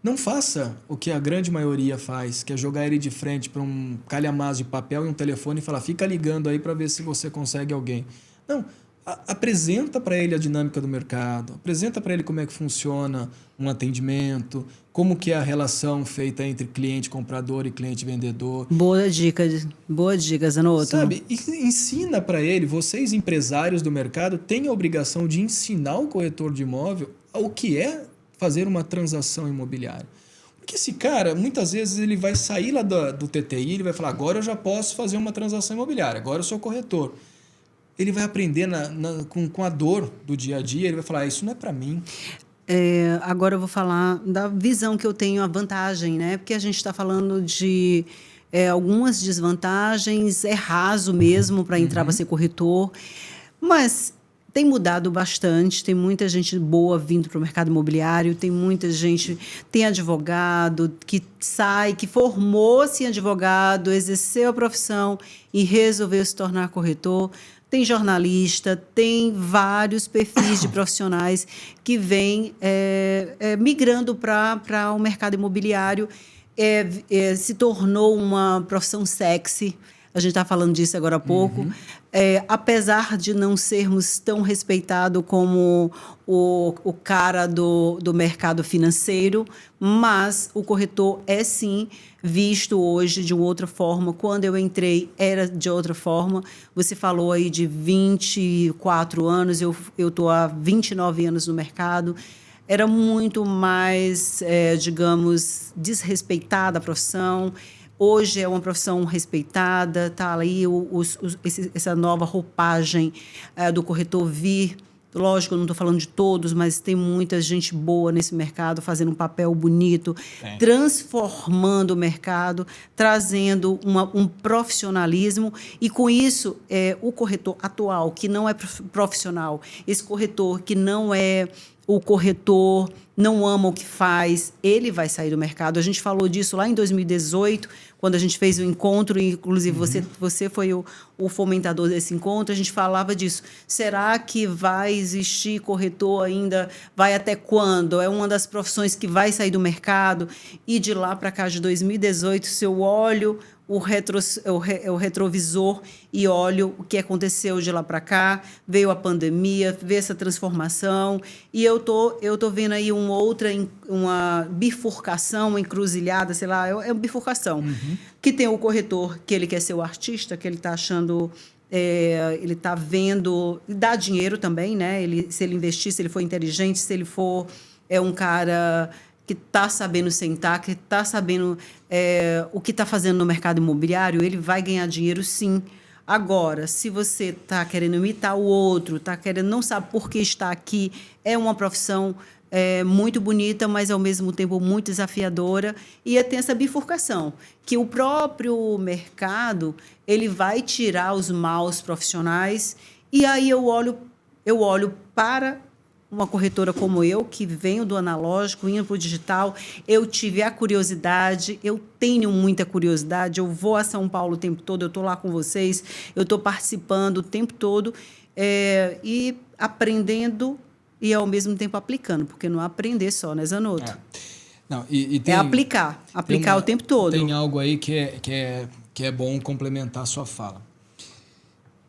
S2: não faça o que a grande maioria faz, que é jogar ele de frente para um calhamaço de papel e um telefone e falar, fica ligando aí para ver se você consegue alguém. Não, apresenta para ele a dinâmica do mercado, apresenta para ele como é que funciona um atendimento, como que é a relação feita entre cliente comprador e cliente vendedor.
S1: Boa dica, Zanotto.
S2: Sabe, ensina para ele, vocês empresários do mercado têm a obrigação de ensinar o corretor de imóvel o que é fazer uma transação imobiliária. Porque esse cara, muitas vezes, ele vai sair lá do TTI, ele vai falar, agora eu já posso fazer uma transação imobiliária, agora eu sou corretor. Ele vai aprender com a dor do dia a dia, ele vai falar, isso não é para mim.
S1: Agora eu vou falar da visão que eu tenho, a vantagem, né? Porque a gente está falando de algumas desvantagens, é raso mesmo para entrar para ser corretor, mas tem mudado bastante, tem muita gente boa vindo para o mercado imobiliário, tem muita gente, tem advogado que sai, que formou-se em advogado, exerceu a profissão e resolveu se tornar corretor. Tem jornalista, tem vários perfis de profissionais que vêm migrando para o mercado imobiliário. Se tornou uma profissão sexy. A gente está falando disso agora há pouco. Apesar de não sermos tão respeitados como o cara do mercado financeiro, mas o corretor é sim visto hoje de uma outra forma. Quando eu entrei, era de outra forma. Você falou aí de 24 anos, eu estou há 29 anos no mercado. Era muito mais, digamos, desrespeitada a profissão. Hoje é uma profissão respeitada, está aí essa nova roupagem do corretor vir. Lógico, eu não estou falando de todos, mas tem muita gente boa nesse mercado, fazendo um papel bonito, transformando o mercado, trazendo um profissionalismo. E, com isso, o corretor atual, que não é profissional, esse corretor que não é o corretor, não ama o que faz, ele vai sair do mercado. A gente falou disso lá em 2018, quando a gente fez o encontro, e inclusive você foi o fomentador desse encontro, a gente falava disso. Será que vai existir corretor ainda? Vai até quando? É uma das profissões que vai sair do mercado? E de lá para cá, de 2018, se eu olho o retrovisor e olho o que aconteceu de lá para cá, veio a pandemia, veio essa transformação, e eu tô vendo aí uma bifurcação, uma encruzilhada, sei lá, é uma bifurcação, que tem o corretor que ele quer ser o artista, que ele está achando... ele está vendo... Dá dinheiro também, né? Se ele investir, se ele for inteligente, se ele for um cara que está sabendo sentar, que está sabendo o que está fazendo no mercado imobiliário, ele vai ganhar dinheiro, sim. Agora, se você está querendo imitar o outro, não sabe por que está aqui, é uma profissão muito bonita, mas, ao mesmo tempo, muito desafiadora. E tem essa bifurcação, que o próprio mercado ele vai tirar os maus profissionais. E aí eu olho para uma corretora como eu, que venho do analógico, indo para o digital. Eu tive a curiosidade, eu tenho muita curiosidade, eu vou a São Paulo o tempo todo, eu estou lá com vocês, eu estou participando o tempo todo, e aprendendo e, ao mesmo tempo, aplicando, porque não é aprender só, né, Zanotto?
S2: Não,
S1: é aplicar o tempo todo.
S2: Tem algo aí que é bom complementar a sua fala.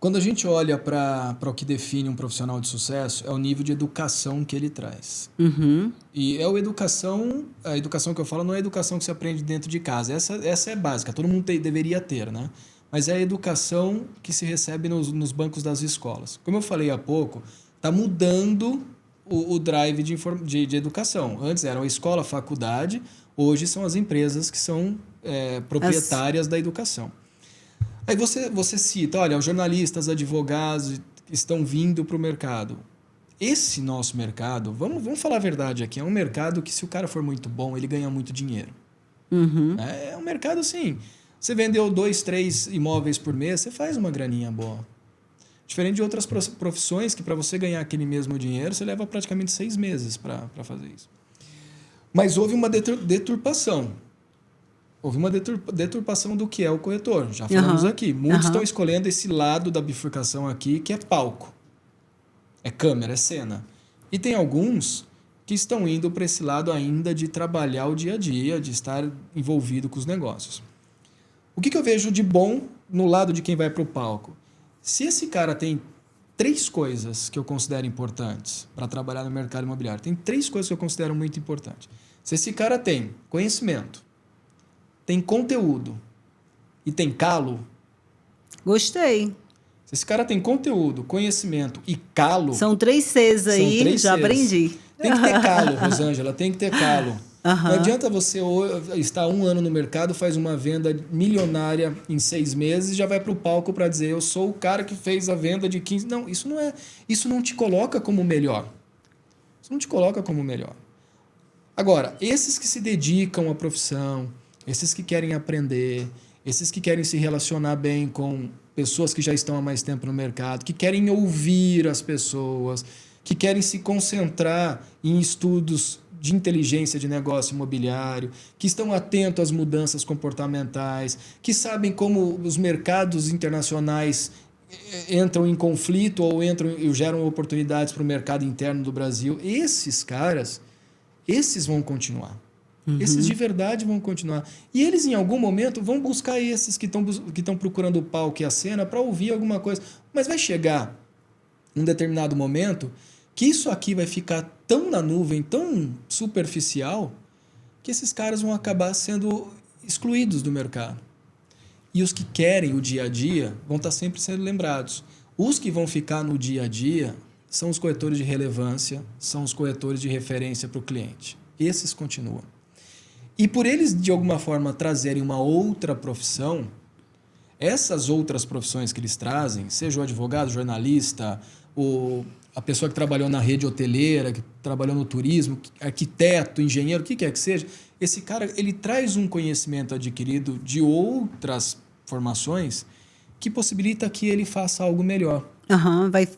S2: Quando a gente olha para o que define um profissional de sucesso, é o nível de educação que ele traz.
S1: Uhum.
S2: E é a educação que eu falo não é a educação que se aprende dentro de casa. Essa é básica, todo mundo deveria ter, né? Mas é a educação que se recebe nos bancos das escolas. Como eu falei há pouco, está mudando o drive de educação. Antes era a escola, a faculdade, hoje são as empresas que são proprietárias da educação. Aí você cita, olha, os jornalistas, advogados estão vindo para o mercado. Esse nosso mercado, vamos falar a verdade aqui, é um mercado que se o cara for muito bom, ele ganha muito dinheiro.
S1: Uhum.
S2: É um mercado assim, você vendeu 2, 3 imóveis por mês, você faz uma graninha boa. Diferente de outras profissões que para você ganhar aquele mesmo dinheiro, você leva praticamente 6 meses para fazer isso. Mas houve uma deturpação. Houve uma deturpação do que é o corretor. Já falamos aqui. Muitos estão escolhendo esse lado da bifurcação aqui, que é palco. É câmera, é cena. E tem alguns que estão indo para esse lado ainda de trabalhar o dia a dia, de estar envolvido com os negócios. O que eu vejo de bom no lado de quem vai para o palco? Se esse cara tem 3 coisas que eu considero importantes para trabalhar no mercado imobiliário, tem 3 coisas que eu considero muito importantes. Se esse cara tem conhecimento, tem conteúdo e tem calo...
S1: Gostei.
S2: Se esse cara tem conteúdo, conhecimento e calo...
S1: São 3 Cs aí,
S2: 3
S1: já
S2: Cs.
S1: aprendi.
S2: Tem que ter calo, Rosângela, tem que ter calo. Não adianta você estar 1 ano no mercado, faz uma venda milionária em 6 meses e já vai para o palco para dizer eu sou o cara que fez a venda de 15... Não, isso não é... Isso não te coloca como melhor. Isso não te coloca como melhor. Agora, esses que se dedicam à profissão, esses que querem aprender, esses que querem se relacionar bem com pessoas que já estão há mais tempo no mercado, que querem ouvir as pessoas, que querem se concentrar em estudos de inteligência de negócio imobiliário, que estão atentos às mudanças comportamentais, que sabem como os mercados internacionais entram em conflito ou geram oportunidades para o mercado interno do Brasil. Esses caras, esses vão continuar. Esses de verdade vão continuar. E eles, em algum momento, vão buscar esses que estão procurando o palco e a cena para ouvir alguma coisa. Mas vai chegar um determinado momento que isso aqui vai ficar tão na nuvem, tão superficial, que esses caras vão acabar sendo excluídos do mercado. E os que querem o dia a dia vão estar sempre sendo lembrados. Os que vão ficar no dia a dia são os corretores de relevância, são os corretores de referência para o cliente. Esses continuam. E por eles, de alguma forma, trazerem uma outra profissão, essas outras profissões que eles trazem, seja o advogado, o jornalista, a pessoa que trabalhou na rede hoteleira, que trabalhou no turismo, arquiteto, engenheiro, o que quer que seja, esse cara ele traz um conhecimento adquirido de outras formações que possibilita que ele faça algo melhor.
S1: Vai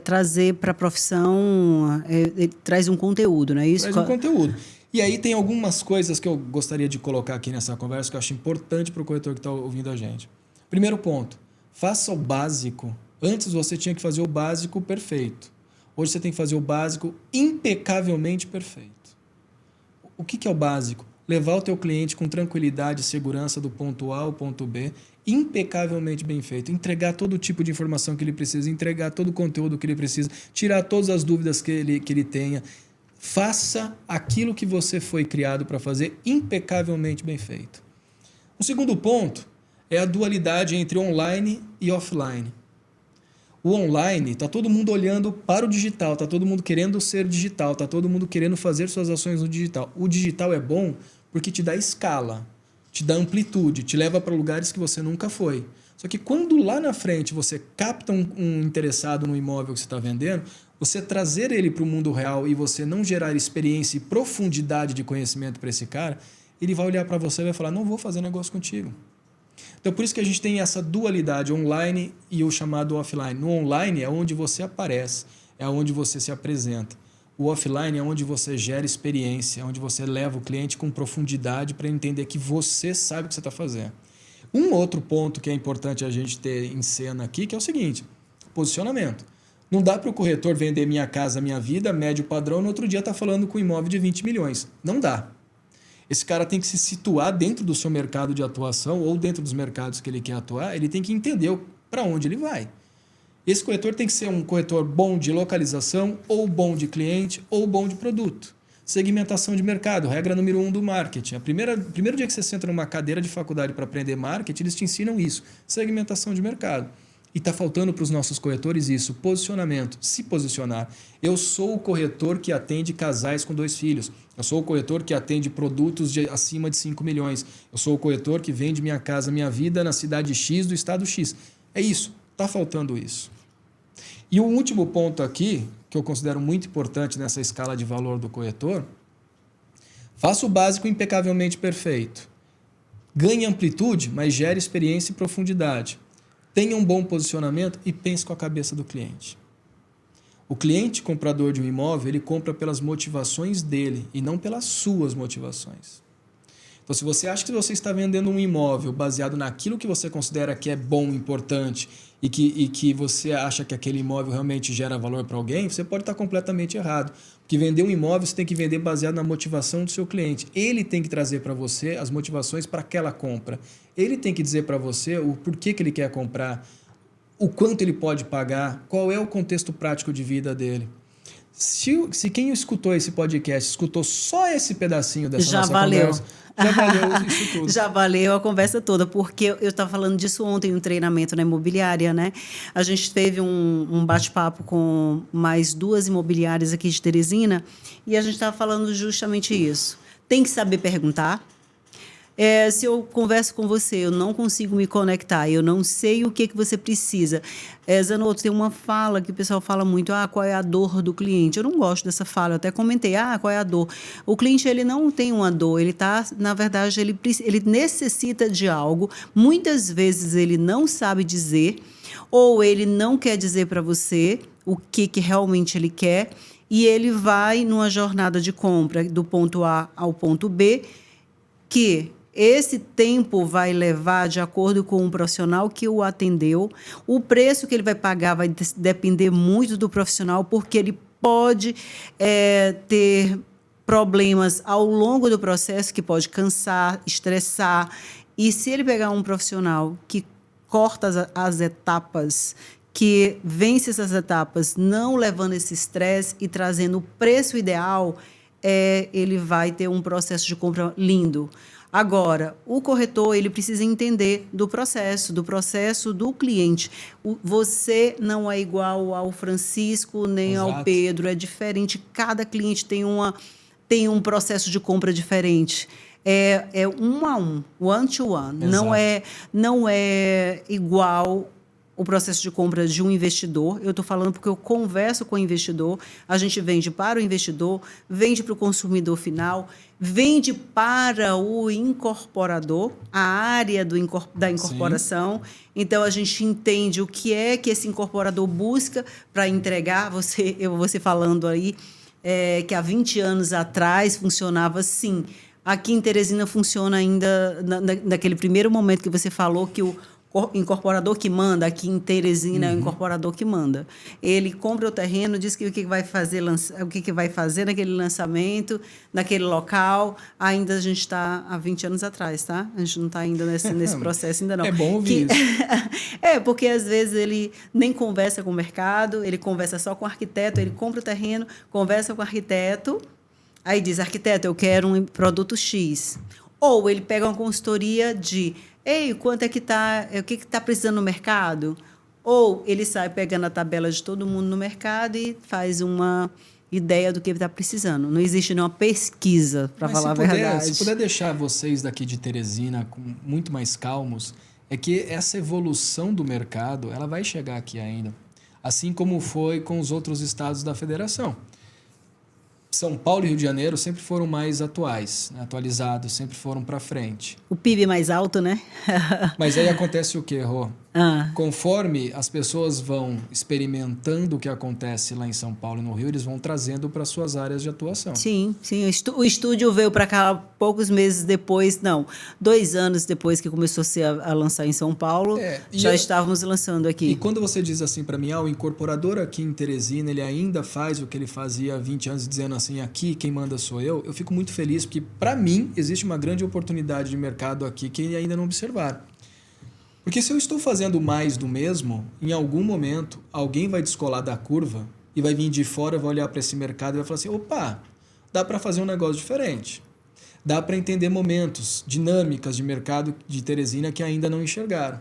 S1: trazer para a profissão, ele traz um conteúdo, não é isso?
S2: Traz um conteúdo. E aí tem algumas coisas que eu gostaria de colocar aqui nessa conversa que eu acho importante para o corretor que está ouvindo a gente. Primeiro ponto, faça o básico. Antes você tinha que fazer o básico perfeito. Hoje você tem que fazer o básico impecavelmente perfeito. O que é o básico? Levar o teu cliente com tranquilidade e segurança do ponto A ao ponto B, impecavelmente bem feito. Entregar todo tipo de informação que ele precisa, entregar todo o conteúdo que ele precisa, tirar todas as dúvidas que ele tenha. Faça aquilo que você foi criado para fazer impecavelmente bem feito. O segundo ponto é a dualidade entre online e offline. O online, está todo mundo olhando para o digital, está todo mundo querendo ser digital, está todo mundo querendo fazer suas ações no digital. O digital é bom porque te dá escala, te dá amplitude, te leva para lugares que você nunca foi. Só que quando lá na frente você capta um interessado no imóvel que você está vendendo, você trazer ele para o mundo real e você não gerar experiência e profundidade de conhecimento para esse cara, ele vai olhar para você e vai falar, não vou fazer negócio contigo. Então, por isso que a gente tem essa dualidade online e o chamado offline. No online é onde você aparece, é onde você se apresenta. O offline é onde você gera experiência, é onde você leva o cliente com profundidade para entender que você sabe o que você está fazendo. Um outro ponto que é importante a gente ter em cena aqui, que é o seguinte, posicionamento. Não dá para o corretor vender Minha Casa, Minha Vida, médio padrão, no outro dia está falando com um imóvel de 20 milhões. Não dá. Esse cara tem que se situar dentro do seu mercado de atuação ou dentro dos mercados que ele quer atuar, ele tem que entender para onde ele vai. Esse corretor tem que ser um corretor bom de localização, ou bom de cliente, ou bom de produto. Segmentação de mercado, regra número 1 do marketing. Primeiro dia que você senta numa cadeira de faculdade para aprender marketing, eles te ensinam isso, segmentação de mercado. E está faltando para os nossos corretores isso, posicionamento, se posicionar. Eu sou o corretor que atende casais com 2 filhos. Eu sou o corretor que atende produtos acima de 5 milhões. Eu sou o corretor que vende Minha Casa Minha Vida na cidade X do estado X. É isso, está faltando isso. E o último ponto aqui, que eu considero muito importante nessa escala de valor do corretor, faça o básico impecavelmente perfeito. Ganhe amplitude, mas gere experiência e profundidade. Tenha um bom posicionamento e pense com a cabeça do cliente. O cliente comprador de um imóvel, ele compra pelas motivações dele e não pelas suas motivações. Então, se você acha que você está vendendo um imóvel baseado naquilo que você considera que é bom, importante e que você acha que aquele imóvel realmente gera valor para alguém, você pode estar completamente errado. Porque vender um imóvel você tem que vender baseado na motivação do seu cliente. Ele tem que trazer para você as motivações para aquela compra. Ele tem que dizer para você o porquê que ele quer comprar, o quanto ele pode pagar, qual é o contexto prático de vida dele. Se quem escutou esse podcast escutou só esse pedacinho dessa nossa conversa, já valeu isso tudo.
S1: Já valeu a conversa toda, porque eu estava falando disso ontem no treinamento na imobiliária, né? A gente teve um bate-papo com mais 2 imobiliárias aqui de Teresina e a gente estava falando justamente isso. Tem que saber perguntar. Se eu converso com você, eu não consigo me conectar, eu não sei o que você precisa. Zanotto, tem uma fala que o pessoal fala muito, qual é a dor do cliente? Eu não gosto dessa fala, eu até comentei, qual é a dor? O cliente, ele não tem uma dor, na verdade, ele necessita de algo, muitas vezes ele não sabe dizer, ou ele não quer dizer para você o que realmente ele quer, e ele vai numa jornada de compra do ponto A ao ponto B, que esse tempo vai levar de acordo com o profissional que o atendeu. O preço que ele vai pagar vai depender muito do profissional, porque ele pode ter problemas ao longo do processo que pode cansar, estressar. E se ele pegar um profissional que corta as etapas, que vence essas etapas, não levando esse estresse e trazendo o preço ideal, ele vai ter um processo de compra lindo. Agora, o corretor, ele precisa entender do processo do cliente. Você não é igual ao Francisco, nem
S2: Exato.
S1: ao Pedro, é diferente. Cada cliente tem um processo de compra diferente. É um a um, one to one. Não é igual o processo de compra de um investidor. Eu estou falando porque eu converso com o investidor, a gente vende para o investidor, vende para o consumidor final, vende para o incorporador, a área da incorporação. Sim. Então, a gente entende o que é que esse incorporador busca para entregar. Você falando aí que há 20 anos atrás funcionava assim. Aqui em Teresina funciona ainda naquele primeiro momento que você falou que o incorporador que manda, aqui em Teresina é o incorporador que manda. Ele compra o terreno, diz que o que vai fazer naquele lançamento, naquele local. Ainda a gente está há 20 anos atrás, tá? A gente não está ainda nesse processo ainda não.
S2: É bom ouvir isso.
S1: Porque às vezes ele nem conversa com o mercado, ele conversa só com o arquiteto, ele compra o terreno, conversa com o arquiteto, aí diz, arquiteto, eu quero um produto X. Ou ele pega uma consultoria de... Ei, quanto é que está? O que está precisando no mercado? Ou ele sai pegando a tabela de todo mundo no mercado e faz uma ideia do que ele está precisando. Não existe nenhuma pesquisa, para falar a verdade.
S2: Se puder deixar vocês daqui de Teresina muito mais calmos, é que essa evolução do mercado ela vai chegar aqui ainda. Assim como foi com os outros estados da federação. São Paulo e Rio de Janeiro sempre foram mais atuais, né? Atualizados, sempre foram para frente.
S1: O PIB mais alto, né?
S2: Mas aí acontece o quê, Rô? Conforme as pessoas vão experimentando o que acontece lá em São Paulo e no Rio, eles vão trazendo para suas áreas de atuação.
S1: Sim. O estúdio veio para cá poucos meses depois, 2 anos depois que começou a lançar em São Paulo, estávamos lançando aqui.
S2: E quando você diz assim para mim, o incorporador aqui em Teresina, ele ainda faz o que ele fazia há 20 anos, dizendo assim, aqui quem manda sou eu fico muito feliz, porque para mim existe uma grande oportunidade de mercado aqui que ainda não observaram. Porque se eu estou fazendo mais do mesmo, em algum momento alguém vai descolar da curva e vai vir de fora, vai olhar para esse mercado e vai falar assim, opa, dá para fazer um negócio diferente. Dá para entender momentos, dinâmicas de mercado de Teresina que ainda não enxergaram.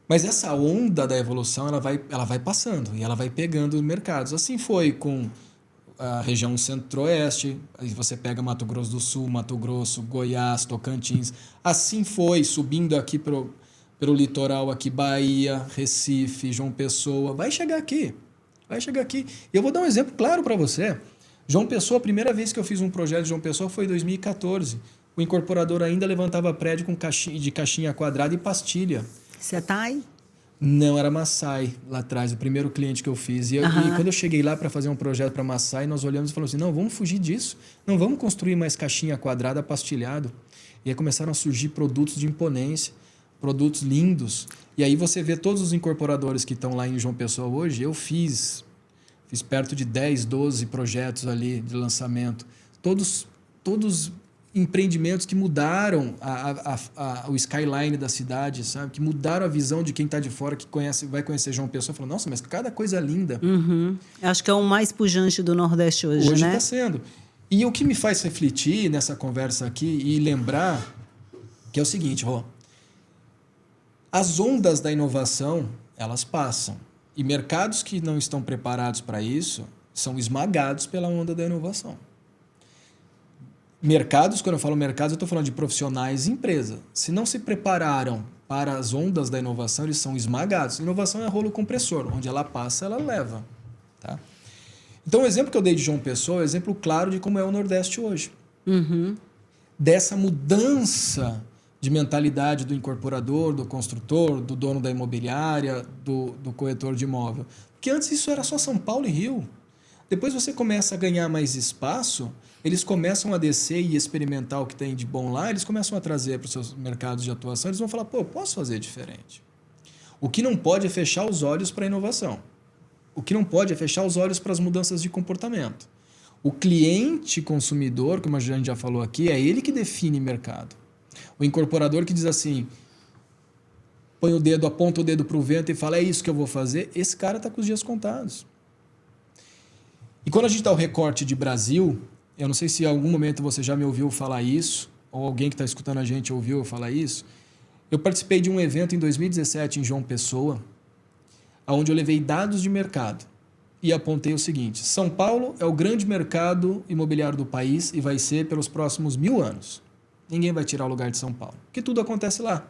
S2: Mas essa onda da evolução ela vai passando e ela vai pegando mercados. Assim foi com a região centro-oeste, aí você pega Mato Grosso do Sul, Mato Grosso, Goiás, Tocantins. Assim foi subindo aqui pelo litoral, aqui Bahia, Recife, João Pessoa. Vai chegar aqui. Vai chegar aqui. Eu vou dar um exemplo claro para você. João Pessoa, a primeira vez que eu fiz um projeto de João Pessoa foi em 2014. O incorporador ainda levantava prédio com caixinha quadrada e pastilha.
S1: Você tá aí?
S2: Não, era Massai lá atrás, o primeiro cliente que eu fiz. E quando eu cheguei lá para fazer um projeto para Massai, nós olhamos e falamos assim, não, vamos fugir disso. Não vamos construir mais caixinha quadrada, pastilhado. E aí começaram a surgir produtos de imponência, produtos lindos. E aí você vê todos os incorporadores que estão lá em João Pessoa hoje, eu fiz perto de 10, 12 projetos ali de lançamento. Todos empreendimentos que mudaram o skyline da cidade, sabe? Que mudaram a visão de quem está de fora, que vai conhecer João Pessoa, falou, nossa, mas cada coisa linda.
S1: Uhum. Acho que é o mais pujante do Nordeste hoje, né?
S2: Hoje está sendo. E o que me faz refletir nessa conversa aqui e lembrar que é o seguinte, Rô, as ondas da inovação, elas passam. E mercados que não estão preparados para isso são esmagados pela onda da inovação. Mercados, quando eu falo mercados, eu estou falando de profissionais e empresa. Se não se prepararam para as ondas da inovação, eles são esmagados. Inovação é rolo compressor, onde ela passa, ela leva. Tá? Então, o exemplo que eu dei de João Pessoa é um exemplo claro de como é o Nordeste hoje.
S1: Uhum.
S2: Dessa mudança de mentalidade do incorporador, do construtor, do dono da imobiliária, do corretor de imóvel. Porque antes isso era só São Paulo e Rio. Depois você começa a ganhar mais espaço, eles começam a descer e experimentar o que tem de bom lá, eles começam a trazer para os seus mercados de atuação, eles vão falar, pô, eu posso fazer diferente. O que não pode é fechar os olhos para a inovação. O que não pode é fechar os olhos para as mudanças de comportamento. O cliente consumidor, como a gente já falou aqui, é ele que define mercado. O incorporador que diz assim, aponta o dedo para o vento e fala, é isso que eu vou fazer, esse cara está com os dias contados. E quando a gente dá o recorte de Brasil, eu não sei se em algum momento você já me ouviu falar isso, ou alguém que está escutando a gente ouviu eu falar isso, eu participei de um evento em 2017 em João Pessoa, onde eu levei dados de mercado e apontei o seguinte, São Paulo é o grande mercado imobiliário do país e vai ser pelos próximos 1000 anos. Ninguém vai tirar o lugar de São Paulo, porque tudo acontece lá,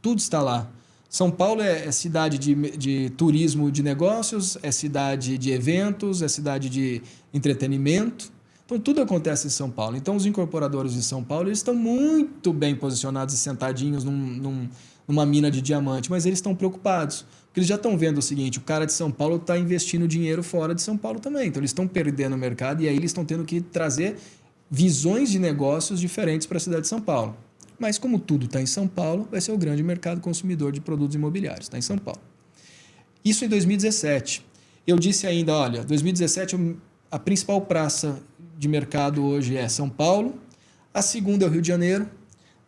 S2: tudo está lá. São Paulo é cidade de turismo de negócios, é cidade de eventos, é cidade de entretenimento. Então, tudo acontece em São Paulo. Então, os incorporadores de São Paulo eles estão muito bem posicionados e sentadinhos numa mina de diamante, mas eles estão preocupados. Porque eles já estão vendo o seguinte, o cara de São Paulo está investindo dinheiro fora de São Paulo também. Então, eles estão perdendo o mercado e aí eles estão tendo que trazer visões de negócios diferentes para a cidade de São Paulo. Mas como tudo está em São Paulo, vai ser o grande mercado consumidor de produtos imobiliários, está em São Paulo. Isso em 2017. Eu disse ainda, olha, 2017 a principal praça de mercado hoje é São Paulo, a segunda é o Rio de Janeiro,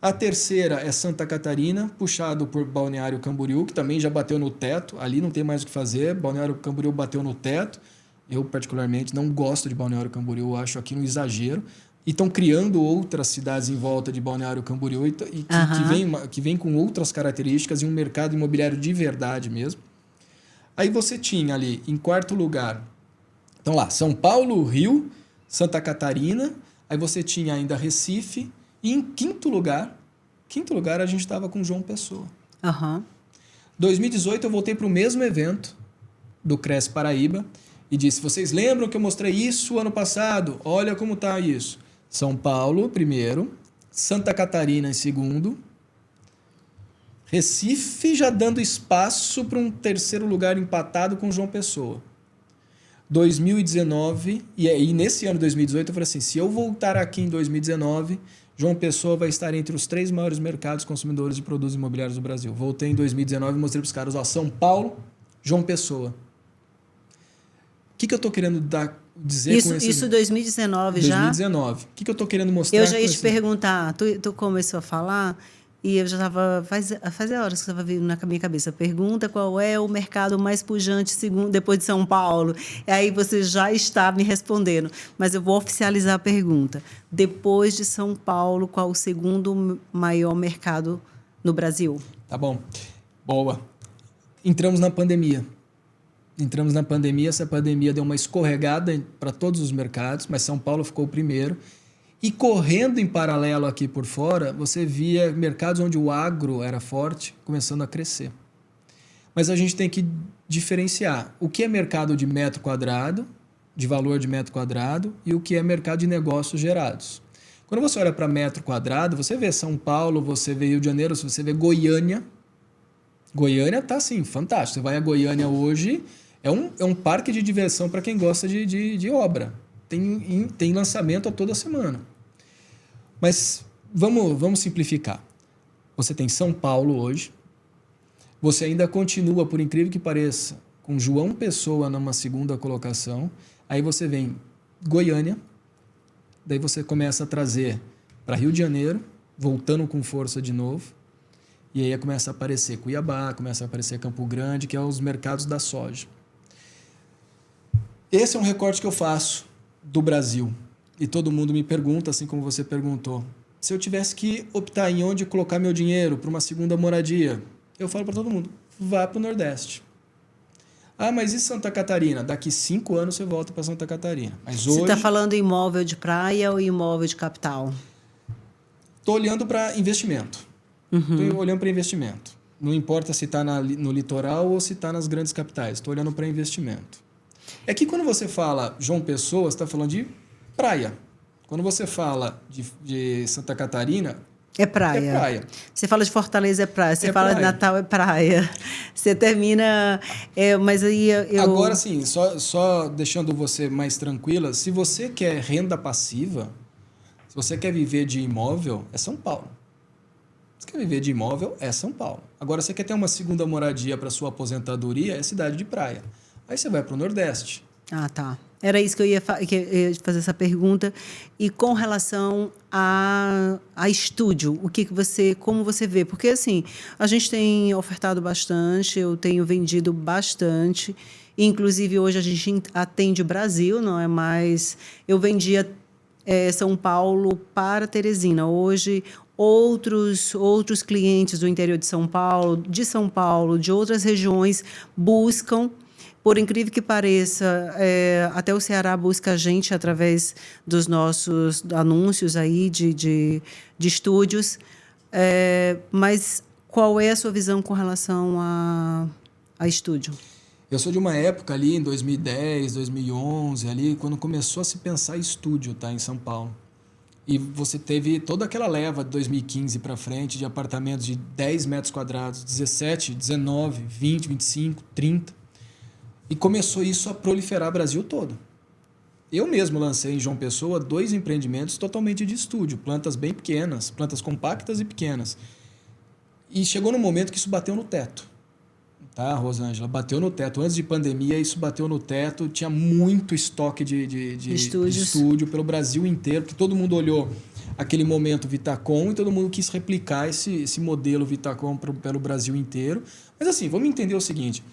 S2: a terceira é Santa Catarina, puxado por Balneário Camboriú, que também já bateu no teto, ali não tem mais o que fazer, Balneário Camboriú bateu no teto, eu particularmente não gosto de Balneário Camboriú, acho aqui um exagero, e estão criando outras cidades em volta de Balneário Camboriú que vem com outras características e um mercado imobiliário de verdade mesmo. Aí você tinha ali, em quarto lugar, então lá, São Paulo, Rio, Santa Catarina, aí você tinha ainda Recife, e em quinto lugar a gente estava com João Pessoa. 2018 eu voltei para o mesmo evento do Cresce Paraíba e disse, vocês lembram que eu mostrei isso ano passado? Olha como está isso. São Paulo, primeiro. Santa Catarina, em segundo. Recife já dando espaço para um terceiro lugar empatado com João Pessoa. 2019, e aí nesse ano de 2018 eu falei assim, se eu voltar aqui em 2019, João Pessoa vai estar entre os 3 maiores mercados consumidores de produtos imobiliários do Brasil. Voltei em 2019 e mostrei para os caras, ó, São Paulo, João Pessoa. O que eu estou querendo dizer
S1: isso,
S2: com esse...
S1: Isso 2019 já?
S2: 2019. O que eu estou querendo mostrar?
S1: Eu já ia te perguntar, tu começou a falar, E eu já estava, fazia horas que estava vindo na minha cabeça, pergunta qual é o mercado mais pujante depois de São Paulo. E aí você já está me respondendo, mas eu vou oficializar a pergunta. Depois de São Paulo, qual o segundo maior mercado no Brasil?
S2: Tá bom. Boa. Entramos na pandemia. Essa pandemia deu uma escorregada para todos os mercados, mas São Paulo ficou o primeiro. E correndo em paralelo aqui por fora, você via mercados onde o agro era forte, começando a crescer. Mas a gente tem que diferenciar o que é mercado de metro quadrado, de valor de metro quadrado, e o que é mercado de negócios gerados. Quando você olha para metro quadrado, você vê São Paulo, você vê Rio de Janeiro, você vê Goiânia. Goiânia está assim, fantástico. Você vai a Goiânia hoje, é um parque de diversão para quem gosta de obra. Tem lançamento a toda semana. Mas vamos simplificar. Você tem São Paulo hoje, você ainda continua, por incrível que pareça, com João Pessoa numa segunda colocação, aí você vem Goiânia, daí você começa a trazer para Rio de Janeiro, voltando com força de novo, e aí começa a aparecer Cuiabá, começa a aparecer Campo Grande, que é os mercados da soja. Esse é um recorte que eu faço do Brasil. E todo mundo me pergunta, assim como você perguntou, se eu tivesse que optar em onde colocar meu dinheiro para uma segunda moradia, eu falo para todo mundo, vá para o Nordeste. Ah, mas e Santa Catarina? Daqui 5 anos você volta para Santa Catarina. Mas hoje...
S1: Você está falando imóvel de praia ou imóvel de capital?
S2: Estou olhando para investimento. Estou olhando para investimento. Não importa se está no litoral ou se está nas grandes capitais. Estou olhando para investimento. É que quando você fala João Pessoa, você está falando de praia. Quando você fala de Santa Catarina...
S1: É praia. Você fala de Fortaleza, é praia. Você fala de Natal, é praia. Você termina... mas aí eu...
S2: Agora, sim, só deixando você mais tranquila, se você quer renda passiva, se você quer viver de imóvel, é São Paulo. Se você quer viver de imóvel, é São Paulo. Agora, você quer ter uma segunda moradia para sua aposentadoria, é cidade de praia. Aí você vai para o Nordeste.
S1: Ah, tá. Era isso que eu ia fazer essa pergunta. E com relação a estúdio, como você vê? Porque assim, a gente tem ofertado bastante, eu tenho vendido bastante. Inclusive, hoje a gente atende Brasil, não é mais... Eu vendia São Paulo para Teresina. Hoje, outros clientes do interior de São Paulo, de outras regiões, buscam. Por incrível que pareça, até o Ceará busca a gente através dos nossos anúncios aí de estúdios. Mas qual é a sua visão com relação a estúdio?
S2: Eu sou de uma época ali, em 2010, 2011, ali, quando começou a se pensar estúdio, tá, em São Paulo. E você teve toda aquela leva de 2015 para frente de apartamentos de 10 metros quadrados, 17, 19, 20, 25, 30. E começou isso a proliferar o Brasil todo. Eu mesmo lancei em João Pessoa 2 empreendimentos totalmente de estúdio, plantas bem pequenas, plantas compactas e pequenas. E chegou no momento que isso bateu no teto. Tá, Rosângela? Bateu no teto. Antes de pandemia, isso bateu no teto. Tinha muito estoque de estúdio pelo Brasil inteiro, porque todo mundo olhou aquele momento Vitacom e todo mundo quis replicar esse modelo Vitacom pelo Brasil inteiro. Mas assim, vamos entender o seguinte...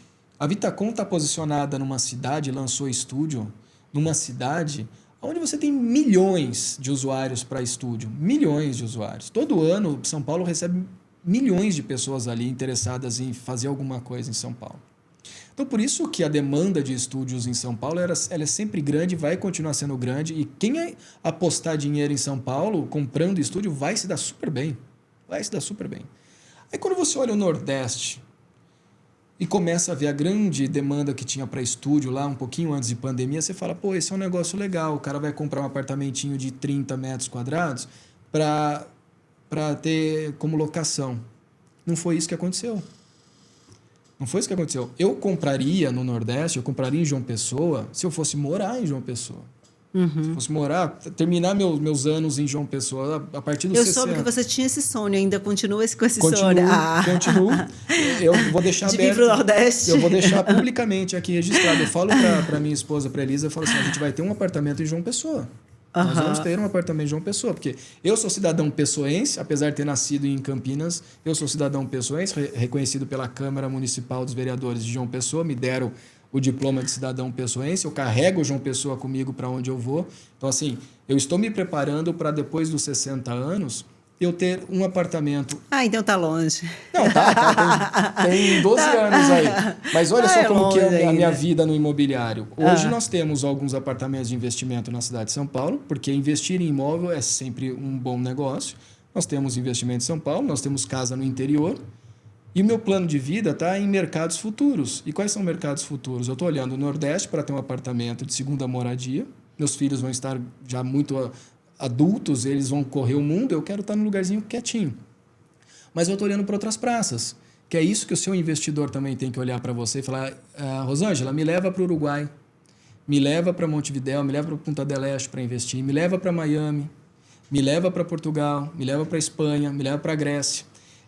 S2: A Vitacom está posicionada numa cidade, lançou estúdio, numa cidade onde você tem milhões de usuários para estúdio. Milhões de usuários. Todo ano, São Paulo recebe milhões de pessoas ali interessadas em fazer alguma coisa em São Paulo. Então, por isso que a demanda de estúdios em São Paulo ela é sempre grande, vai continuar sendo grande. E quem apostar dinheiro em São Paulo, comprando estúdio, vai se dar super bem. Vai se dar super bem. Aí, quando você olha o Nordeste... E começa a ver a grande demanda que tinha para estúdio lá, um pouquinho antes de pandemia, você fala, pô, esse é um negócio legal, o cara vai comprar um apartamentinho de 30 metros quadrados para ter como locação. Não foi isso que aconteceu. Não foi isso que aconteceu. Eu compraria no Nordeste, eu compraria em João Pessoa, se eu fosse morar em João Pessoa. Se eu fosse morar, terminar meus anos em João Pessoa, a partir dos 60. Eu
S1: soube que você tinha esse sonho, ainda continua com esse sonho.
S2: Continuo. Eu vou deixar
S1: aberto. De vir pro Nordeste.
S2: Eu vou deixar publicamente aqui registrado. Eu falo para minha esposa, para Elisa, eu falo assim, a gente vai ter um apartamento em João Pessoa. Nós vamos ter um apartamento de João Pessoa, porque eu sou cidadão pessoense, apesar de ter nascido em Campinas, eu sou cidadão pessoense, reconhecido pela Câmara Municipal dos Vereadores de João Pessoa, me deram o diploma de cidadão pessoense, eu carrego João Pessoa comigo para onde eu vou. Então, assim, eu estou me preparando para depois dos 60 anos eu ter um apartamento.
S1: Ah, então tá longe.
S2: Não, tem 12 anos aí. Mas olha só como que é a minha vida no imobiliário. Hoje nós temos alguns apartamentos de investimento na cidade de São Paulo, porque investir em imóvel é sempre um bom negócio. Nós temos investimento em São Paulo, nós temos casa no interior. E o meu plano de vida está em mercados futuros. E quais são mercados futuros? Eu estou olhando o Nordeste para ter um apartamento de segunda moradia. Meus filhos vão estar já muito adultos, eles vão correr o mundo, eu quero estar num lugarzinho quietinho. Mas eu estou olhando para outras praças, que é isso que o seu investidor também tem que olhar para você e falar, Rosângela, me leva para o Uruguai, me leva para Montevidéu, me leva para Punta del Este para investir, me leva para Miami, me leva para Portugal, me leva para Espanha, me leva para Grécia.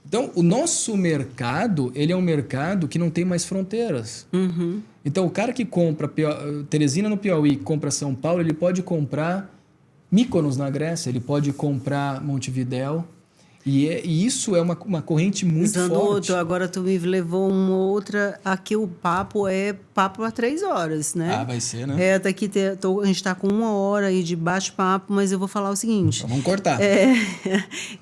S2: Então, o nosso mercado, ele é um mercado que não tem mais fronteiras.
S1: Uhum.
S2: Então, o cara que compra Teresina no Piauí, compra São Paulo, ele pode comprar Mykonos na Grécia, ele pode comprar Montevidéu. E isso é uma corrente muito forte.
S1: Agora tu me levou uma outra... Aqui o papo é papo há 3 horas, né?
S2: Ah, vai ser, né?
S1: Daqui a gente está com 1 hora aí de bate-papo, mas eu vou falar o seguinte...
S2: Então, vamos cortar.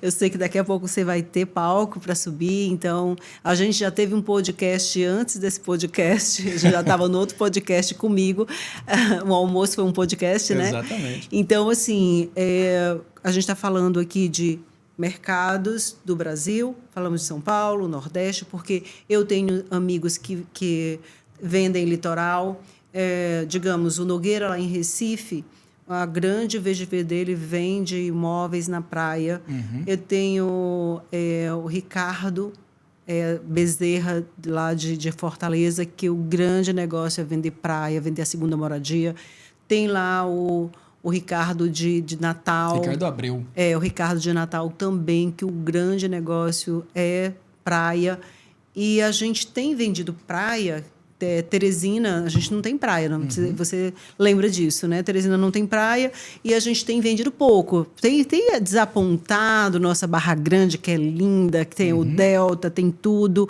S1: Eu sei que daqui a pouco você vai ter palco para subir, então... A gente já teve um podcast antes desse podcast, a gente já estava no outro podcast comigo. O almoço foi um podcast, né?
S2: Exatamente.
S1: Então, assim, a gente está falando aqui de mercados do Brasil, falamos de São Paulo, Nordeste, porque eu tenho amigos que vendem litoral. Digamos, o Nogueira, lá em Recife, a grande VGV dele vende imóveis na praia.
S2: Uhum.
S1: Eu tenho o Ricardo Bezerra, lá de Fortaleza, que o grande negócio é vender praia, vender a segunda moradia. Tem lá o Ricardo de Natal.
S2: Ricardo Abreu.
S1: O Ricardo de Natal também, que o grande negócio é praia. E a gente tem vendido praia. Teresina, a gente não tem praia, não? Uhum. Você lembra disso, né? Teresina não tem praia e a gente tem vendido pouco. Tem desapontado nossa Barra Grande, que é linda, que tem o Delta, tem tudo.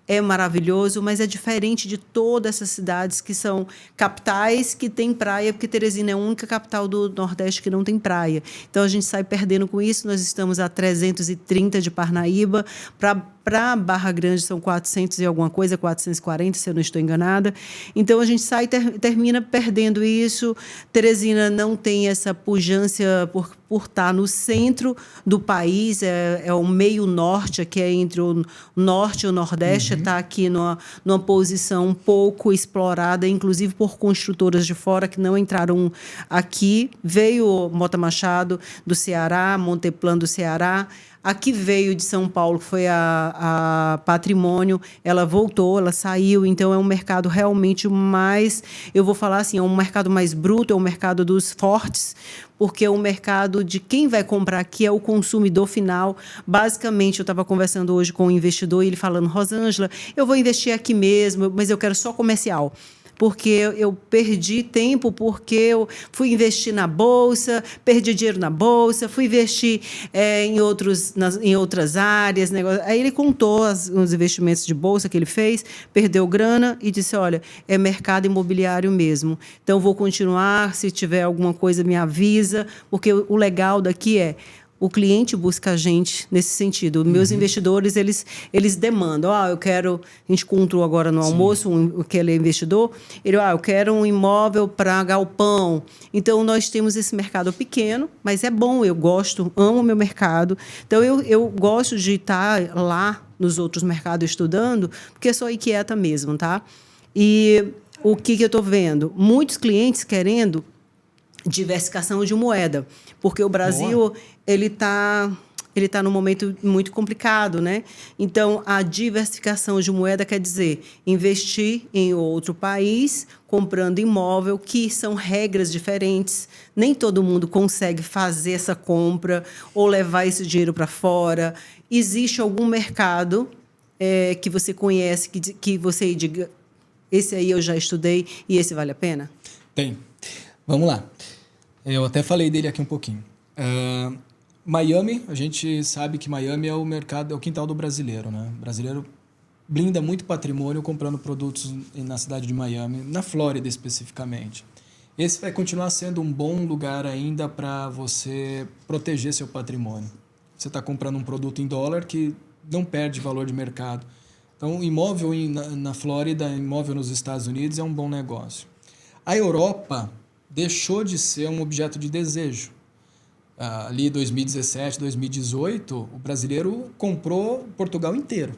S1: É maravilhoso, mas é diferente de todas essas cidades que são capitais que têm praia, porque Teresina é a única capital do Nordeste que não tem praia. Então, a gente sai perdendo com isso. Nós estamos a 330 de Parnaíba. Para Barra Grande são 400 e alguma coisa, 440, se eu não estou enganada. Então, a gente sai e termina perdendo isso. Teresina não tem essa pujança por estar no centro do país, é o meio norte, que é entre o norte e o nordeste, está aqui numa posição um pouco explorada, inclusive por construtoras de fora que não entraram aqui. Veio Mota Machado do Ceará, Monteplan do Ceará. Aqui veio de São Paulo, que foi a Patrimônio, ela voltou, ela saiu, então é um mercado realmente mais, eu vou falar assim, é um mercado mais bruto, é um mercado dos fortes, porque é um mercado de quem vai comprar aqui é o consumidor final. Basicamente, eu estava conversando hoje com um investidor e ele falando, Rosângela, eu vou investir aqui mesmo, mas eu quero só comercial. Porque eu perdi tempo, porque eu fui investir na Bolsa, perdi dinheiro na Bolsa, fui investir em outras áreas. Negócio. Aí ele contou os investimentos de Bolsa que ele fez, perdeu grana e disse, olha, é mercado imobiliário mesmo. Então, vou continuar, se tiver alguma coisa, me avisa, porque o legal daqui o cliente busca a gente nesse sentido. Meus investidores, eles demandam. Eu quero... A gente encontrou agora no almoço, que ele é investidor. Eu quero um imóvel para galpão. Então, nós temos esse mercado pequeno, mas é bom, eu gosto, amo o meu mercado. Então, eu gosto de estar lá nos outros mercados estudando, porque sou inquieta mesmo, tá? E o que eu estou vendo? Muitos clientes querendo diversificação de moeda, porque o Brasil ele tá num momento muito complicado, né? Então, a diversificação de moeda quer dizer investir em outro país, comprando imóvel, que são regras diferentes. Nem todo mundo consegue fazer essa compra ou levar esse dinheiro para fora. Existe algum mercado que você conhece, que você diga, esse aí eu já estudei e esse vale a pena?
S2: Tem. Vamos lá. Eu até falei dele aqui um pouquinho. Miami, a gente sabe que Miami é o mercado, é o quintal do brasileiro, né? O brasileiro blinda muito patrimônio comprando produtos na cidade de Miami, na Flórida especificamente. Esse vai continuar sendo um bom lugar ainda para você proteger seu patrimônio. Você está comprando um produto em dólar que não perde valor de mercado. Então, imóvel na Flórida, imóvel nos Estados Unidos é um bom negócio. A Europa deixou de ser um objeto de desejo. Ali 2017, 2018, o brasileiro comprou Portugal inteiro.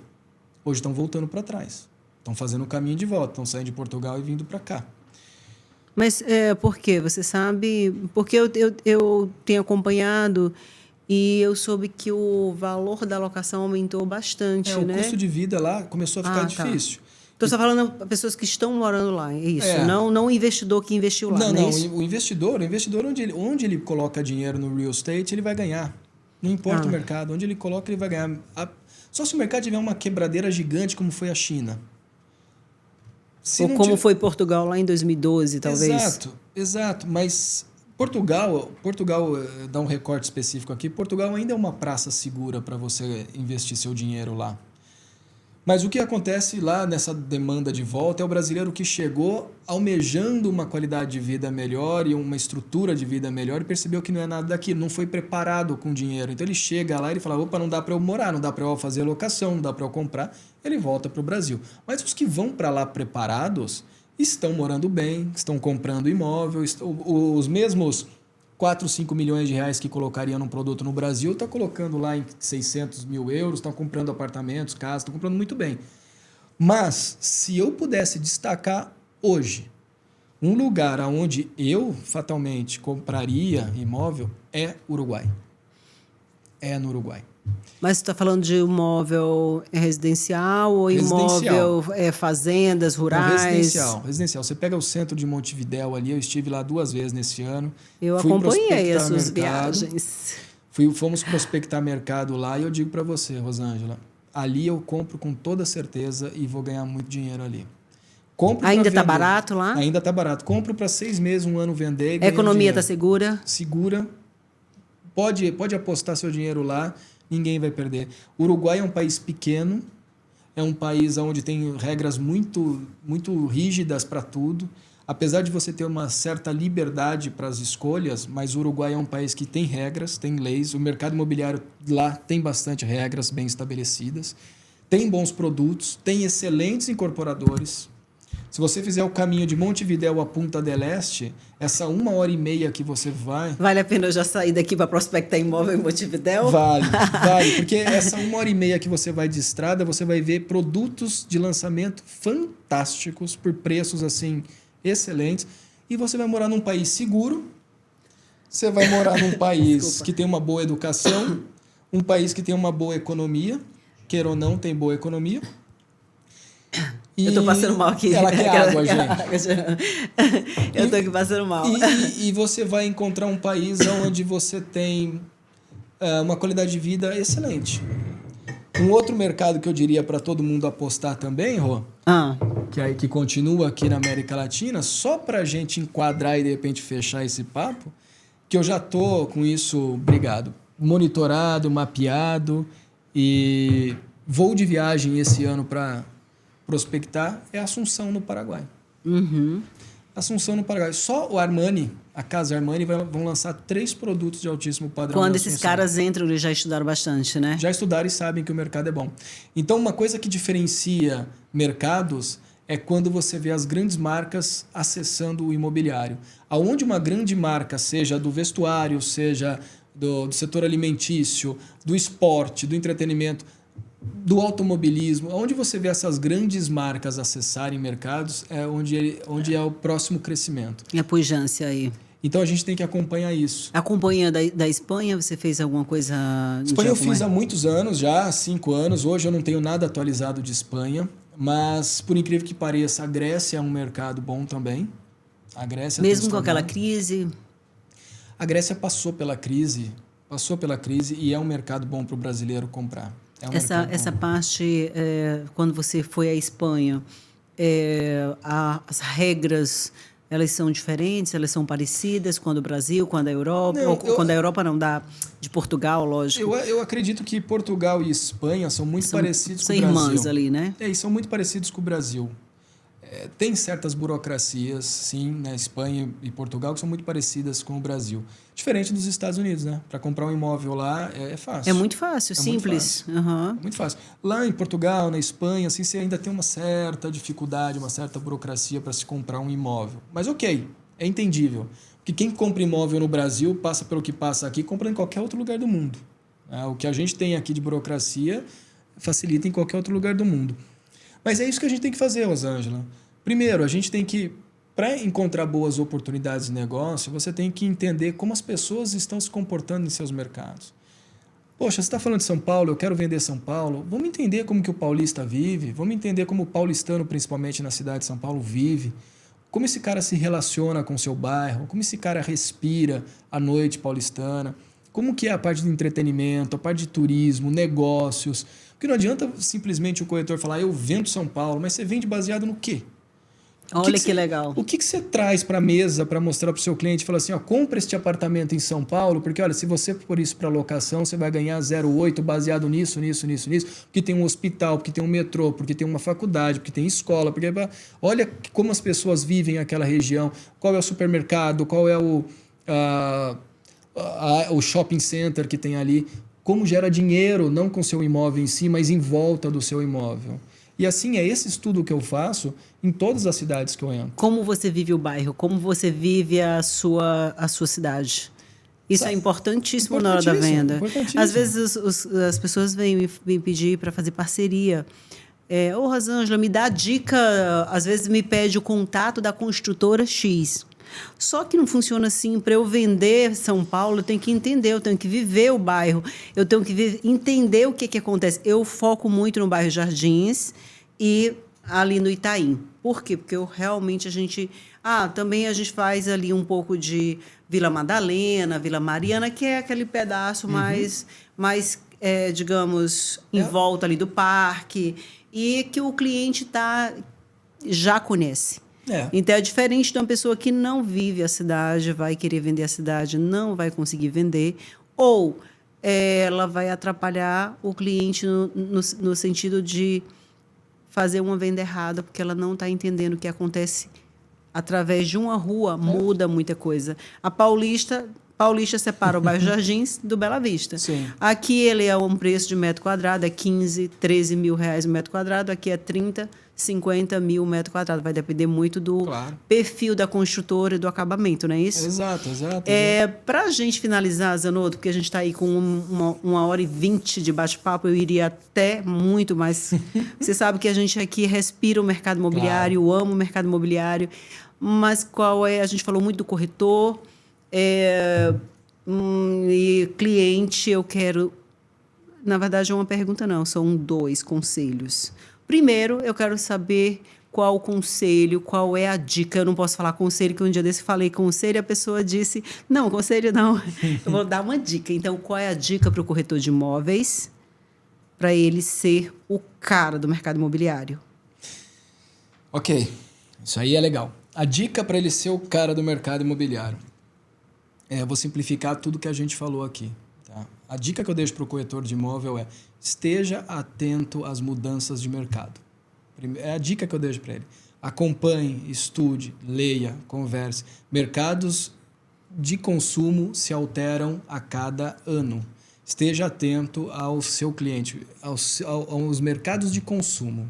S2: Hoje estão voltando para trás. Estão fazendo o caminho de volta, estão saindo de Portugal e vindo para cá.
S1: Mas por quê? Você sabe? Porque eu tenho acompanhado e eu soube que o valor da locação aumentou bastante,
S2: O
S1: né?
S2: custo de vida lá começou a ficar difícil.
S1: Então, você está falando para pessoas que estão morando lá, é isso? Não o investidor que investiu lá, não é isso?
S2: O investidor onde ele coloca dinheiro no real estate, ele vai ganhar. Não importa o mercado, onde ele coloca, ele vai ganhar. Só se o mercado tiver uma quebradeira gigante, como foi a China.
S1: Ou como foi Portugal lá em 2012, talvez.
S2: Exato. Mas Portugal dá um recorte específico aqui. Portugal ainda é uma praça segura para você investir seu dinheiro lá. Mas o que acontece lá nessa demanda de volta é o brasileiro que chegou almejando uma qualidade de vida melhor e uma estrutura de vida melhor e percebeu que não é nada daquilo, não foi preparado com dinheiro. Então ele chega lá e ele fala, opa, não dá para eu morar, não dá para eu fazer locação, não dá para eu comprar. Ele volta para o Brasil. Mas os que vão para lá preparados estão morando bem, estão comprando imóvel, os mesmos 4, 5 milhões de reais que colocaria num produto no Brasil, está colocando lá em 600 mil euros, estão comprando apartamentos, casas, estão comprando muito bem. Mas, se eu pudesse destacar hoje um lugar onde eu fatalmente compraria imóvel, é Uruguai. É no Uruguai.
S1: Mas você está falando de imóvel residencial ou imóvel fazendas rurais?
S2: Não, residencial. Você pega o centro de Montevidéu ali, eu estive lá 2 vezes nesse ano.
S1: Eu acompanhei as suas viagens.
S2: Fomos prospectar mercado lá e eu digo para você, Rosângela, ali eu compro com toda certeza e vou ganhar muito dinheiro ali.
S1: Ainda está barato lá?
S2: Ainda está barato. Compro para 6 meses, 1 ano vender.
S1: A economia está segura?
S2: Segura. Pode apostar seu dinheiro lá. Ninguém vai perder. O Uruguai é um país pequeno, é um país onde tem regras muito, muito rígidas para tudo. Apesar de você ter uma certa liberdade para as escolhas, mas o Uruguai é um país que tem regras, tem leis. O mercado imobiliário lá tem bastante regras bem estabelecidas. Tem bons produtos, tem excelentes incorporadores. Se você fizer o caminho de Montevidéu a Punta del Este, essa 1h30 que você vai...
S1: Vale a pena eu já sair daqui para prospectar imóvel em Montevidéu?
S2: Vale, porque essa 1h30 que você vai de estrada, você vai ver produtos de lançamento fantásticos, por preços assim excelentes, e você vai morar num país seguro, você vai morar num país que tem uma boa educação, um país que tem uma boa economia, queira ou não, tem boa economia.
S1: Eu estou passando mal aqui.
S2: Ela quer água, gente.
S1: Eu estou aqui passando mal.
S2: E você vai encontrar um país onde você tem uma qualidade de vida excelente. Um outro mercado que eu diria para todo mundo apostar também, Rô, que continua aqui na América Latina, só para a gente enquadrar e de repente fechar esse papo, que eu já estou com isso, monitorado, mapeado, e vou de viagem esse ano para prospectar, é Assunção, no Paraguai. Assunção, no Paraguai. Só o Armani, a casa Armani, vão lançar 3 produtos de altíssimo padrão.
S1: Quando esses caras entram, eles já estudaram bastante, né?
S2: Já estudaram e sabem que o mercado é bom. Então, uma coisa que diferencia mercados é quando você vê as grandes marcas acessando o imobiliário. Aonde uma grande marca, seja do vestuário, seja do setor alimentício, do esporte, do entretenimento, do automobilismo, onde você vê essas grandes marcas acessarem mercados, é onde é o próximo crescimento.
S1: E a pujança aí.
S2: Então a gente tem que acompanhar isso.
S1: Acompanha da Espanha, você fez alguma coisa?
S2: Espanha eu fiz há muitos anos já, há 5 anos. Hoje eu não tenho nada atualizado de Espanha, mas por incrível que pareça, a Grécia é um mercado bom também. A Grécia
S1: mesmo com aquela crise?
S2: A Grécia passou pela crise e é um mercado bom para o brasileiro comprar.
S1: Essa parte, quando você foi à Espanha, as regras Elas são diferentes, elas são parecidas com a do Brasil, com a da Europa,
S2: Não,
S1: ou com a da Europa não, de Portugal, lógico.
S2: Eu acredito que Portugal e Espanha são muito parecidos com o
S1: São
S2: Brasil.
S1: irmãs ali, né?
S2: E são muito parecidos com o Brasil. Tem certas burocracias, sim, na Espanha e Portugal, que são muito parecidas com o Brasil. Diferente dos Estados Unidos, né? Para comprar um imóvel lá é fácil.
S1: É muito fácil, simples.
S2: Muito fácil. É muito fácil. Lá em Portugal, na Espanha, assim, você ainda tem uma certa dificuldade, uma certa burocracia para se comprar um imóvel. Mas ok, é entendível. Porque quem compra imóvel no Brasil passa pelo que passa aqui, compra em qualquer outro lugar do mundo. O que a gente tem aqui de burocracia facilita em qualquer outro lugar do mundo. Mas é isso que a gente tem que fazer, Rosângela. Primeiro, a gente tem que, para encontrar boas oportunidades de negócio, você tem que entender como as pessoas estão se comportando em seus mercados. Poxa, você está falando de São Paulo, eu quero vender São Paulo. Vamos entender como que o paulista vive, vamos entender como o paulistano, principalmente na cidade de São Paulo, vive. Como esse cara se relaciona com o seu bairro, como esse cara respira a noite paulistana, como que é a parte de entretenimento, a parte de turismo, negócios. Porque não adianta simplesmente o corretor falar, eu vendo São Paulo, mas você vende baseado no quê?
S1: Olha que legal.
S2: O que você traz para a mesa para mostrar para o seu cliente? Fala assim, ó, compra este apartamento em São Paulo, porque olha, se você pôr isso para locação, você vai ganhar 0,8 baseado nisso, porque tem um hospital, porque tem um metrô, porque tem uma faculdade, porque tem escola, porque olha como as pessoas vivem naquela região, qual é o supermercado, qual é o shopping center que tem ali, como gera dinheiro, não com o seu imóvel em si, mas em volta do seu imóvel. E assim, é esse estudo que eu faço em todas as cidades que eu entro.
S1: Como você vive o bairro, como você vive a sua cidade. Isso é importantíssimo na hora da venda. Às vezes as pessoas vêm me pedir para fazer parceria. Ô, Rosângela, me dá dica, às vezes me pede o contato da construtora X. Só que não funciona assim. Para eu vender São Paulo, eu tenho que entender, eu tenho que viver o bairro, eu tenho que entender o que acontece. Eu foco muito no bairro Jardins e ali no Itaim. Por quê? Porque realmente a gente... também a gente faz ali um pouco de Vila Madalena, Vila Mariana, que é aquele pedaço mais digamos, em volta ali do parque, e que o cliente já conhece. Então, é diferente de uma pessoa que não vive a cidade, vai querer vender a cidade, não vai conseguir vender, ou ela vai atrapalhar o cliente no sentido de fazer uma venda errada, porque ela não está entendendo o que acontece através de uma rua, muda muita coisa. A Paulista separa o bairro Jardins do Bela Vista.
S2: Sim.
S1: Aqui ele é um preço de metro quadrado, é 15, 13 mil reais o metro quadrado, aqui é 30, 50 mil metro quadrado. Vai depender muito do perfil da construtora e do acabamento, não é isso?
S2: Exato.
S1: Para a gente finalizar, Zanotto, porque a gente está aí com 1h20 de bate-papo, eu iria até muito mais. Você sabe que a gente aqui respira o mercado imobiliário, ama o mercado imobiliário, mas a gente falou muito do corretor, e cliente, eu quero... Na verdade, é uma pergunta não, são 2 conselhos. Primeiro, eu quero saber qual o conselho, qual é a dica. Eu não posso falar conselho, que um dia desse falei conselho e a pessoa disse, não, conselho não, eu vou dar uma dica. Então, qual é a dica para o corretor de imóveis para ele ser o cara do mercado imobiliário?
S2: Ok, isso aí é legal. A dica para ele ser o cara do mercado imobiliário. Eu vou simplificar tudo que a gente falou aqui. Tá? A dica que eu deixo para o corretor de imóvel é esteja atento às mudanças de mercado. É a dica que eu deixo para ele. Acompanhe, estude, leia, converse. Mercados de consumo se alteram a cada ano. Esteja atento ao seu cliente, aos mercados de consumo.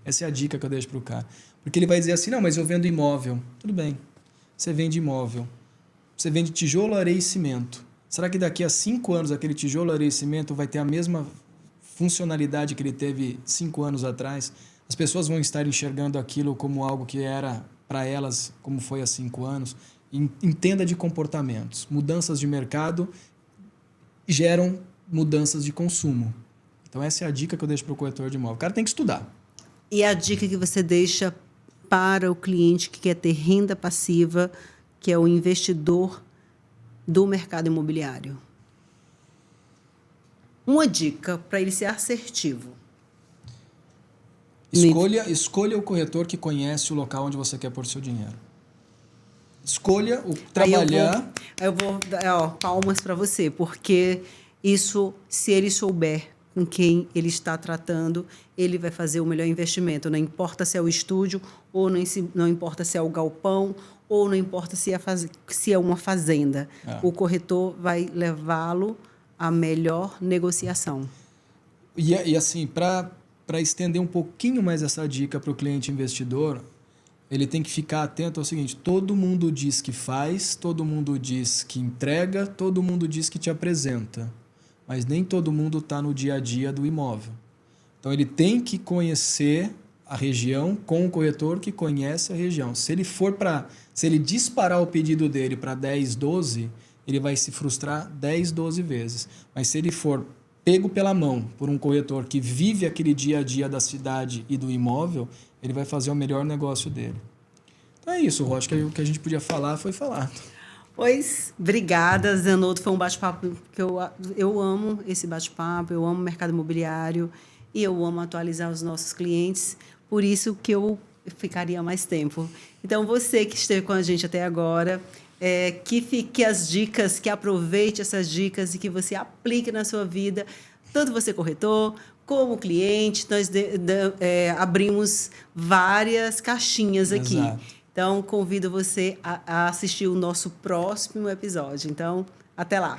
S2: Essa é a dica que eu deixo para o cara. Porque ele vai dizer assim, não, mas eu vendo imóvel. Tudo bem, você vende imóvel. Você vende tijolo, areia e cimento. Será que daqui a 5 anos aquele tijolo, areia e cimento vai ter a mesma funcionalidade que ele teve 5 anos atrás? As pessoas vão estar enxergando aquilo como algo que era para elas, como foi há 5 anos. Entenda de comportamentos. Mudanças de mercado geram mudanças de consumo. Então essa é a dica que eu deixo para o corretor de imóvel. O cara tem que estudar.
S1: E a dica que você deixa para o cliente que quer ter renda passiva, que é o investidor do mercado imobiliário? Uma dica para ele ser assertivo.
S2: Escolha o corretor que conhece o local onde você quer pôr seu dinheiro. Escolha o
S1: Aí
S2: trabalhar.
S1: eu vou dar palmas para você, porque isso, se ele souber com quem ele está tratando, ele vai fazer o melhor investimento. Não importa se é o estúdio, ou não importa se é o galpão, ou não importa se é uma fazenda. O corretor vai levá-lo à melhor negociação.
S2: E assim, para estender um pouquinho mais essa dica para o cliente investidor, ele tem que ficar atento ao seguinte: todo mundo diz que faz, todo mundo diz que entrega, todo mundo diz que te apresenta, mas nem todo mundo está no dia a dia do imóvel. Então ele tem que conhecer a região com o corretor que conhece a região. Se ele disparar o pedido dele para 10, 12, ele vai se frustrar 10, 12 vezes. Mas se ele for pego pela mão por um corretor que vive aquele dia a dia da cidade e do imóvel, ele vai fazer o melhor negócio dele. Então é isso, Rô. Acho que o que a gente podia falar foi falado.
S1: Pois, obrigada, Zanotto. Foi um bate-papo que eu amo esse bate-papo, eu amo o mercado imobiliário e eu amo atualizar os nossos clientes, por isso que eu ficaria mais tempo. Então, você que esteve com a gente até agora, que fique as dicas, que aproveite essas dicas e que você aplique na sua vida, tanto você corretor, como cliente. Nós abrimos várias caixinhas aqui.
S2: Exato.
S1: Então, convido você a assistir o nosso próximo episódio. Então, até lá!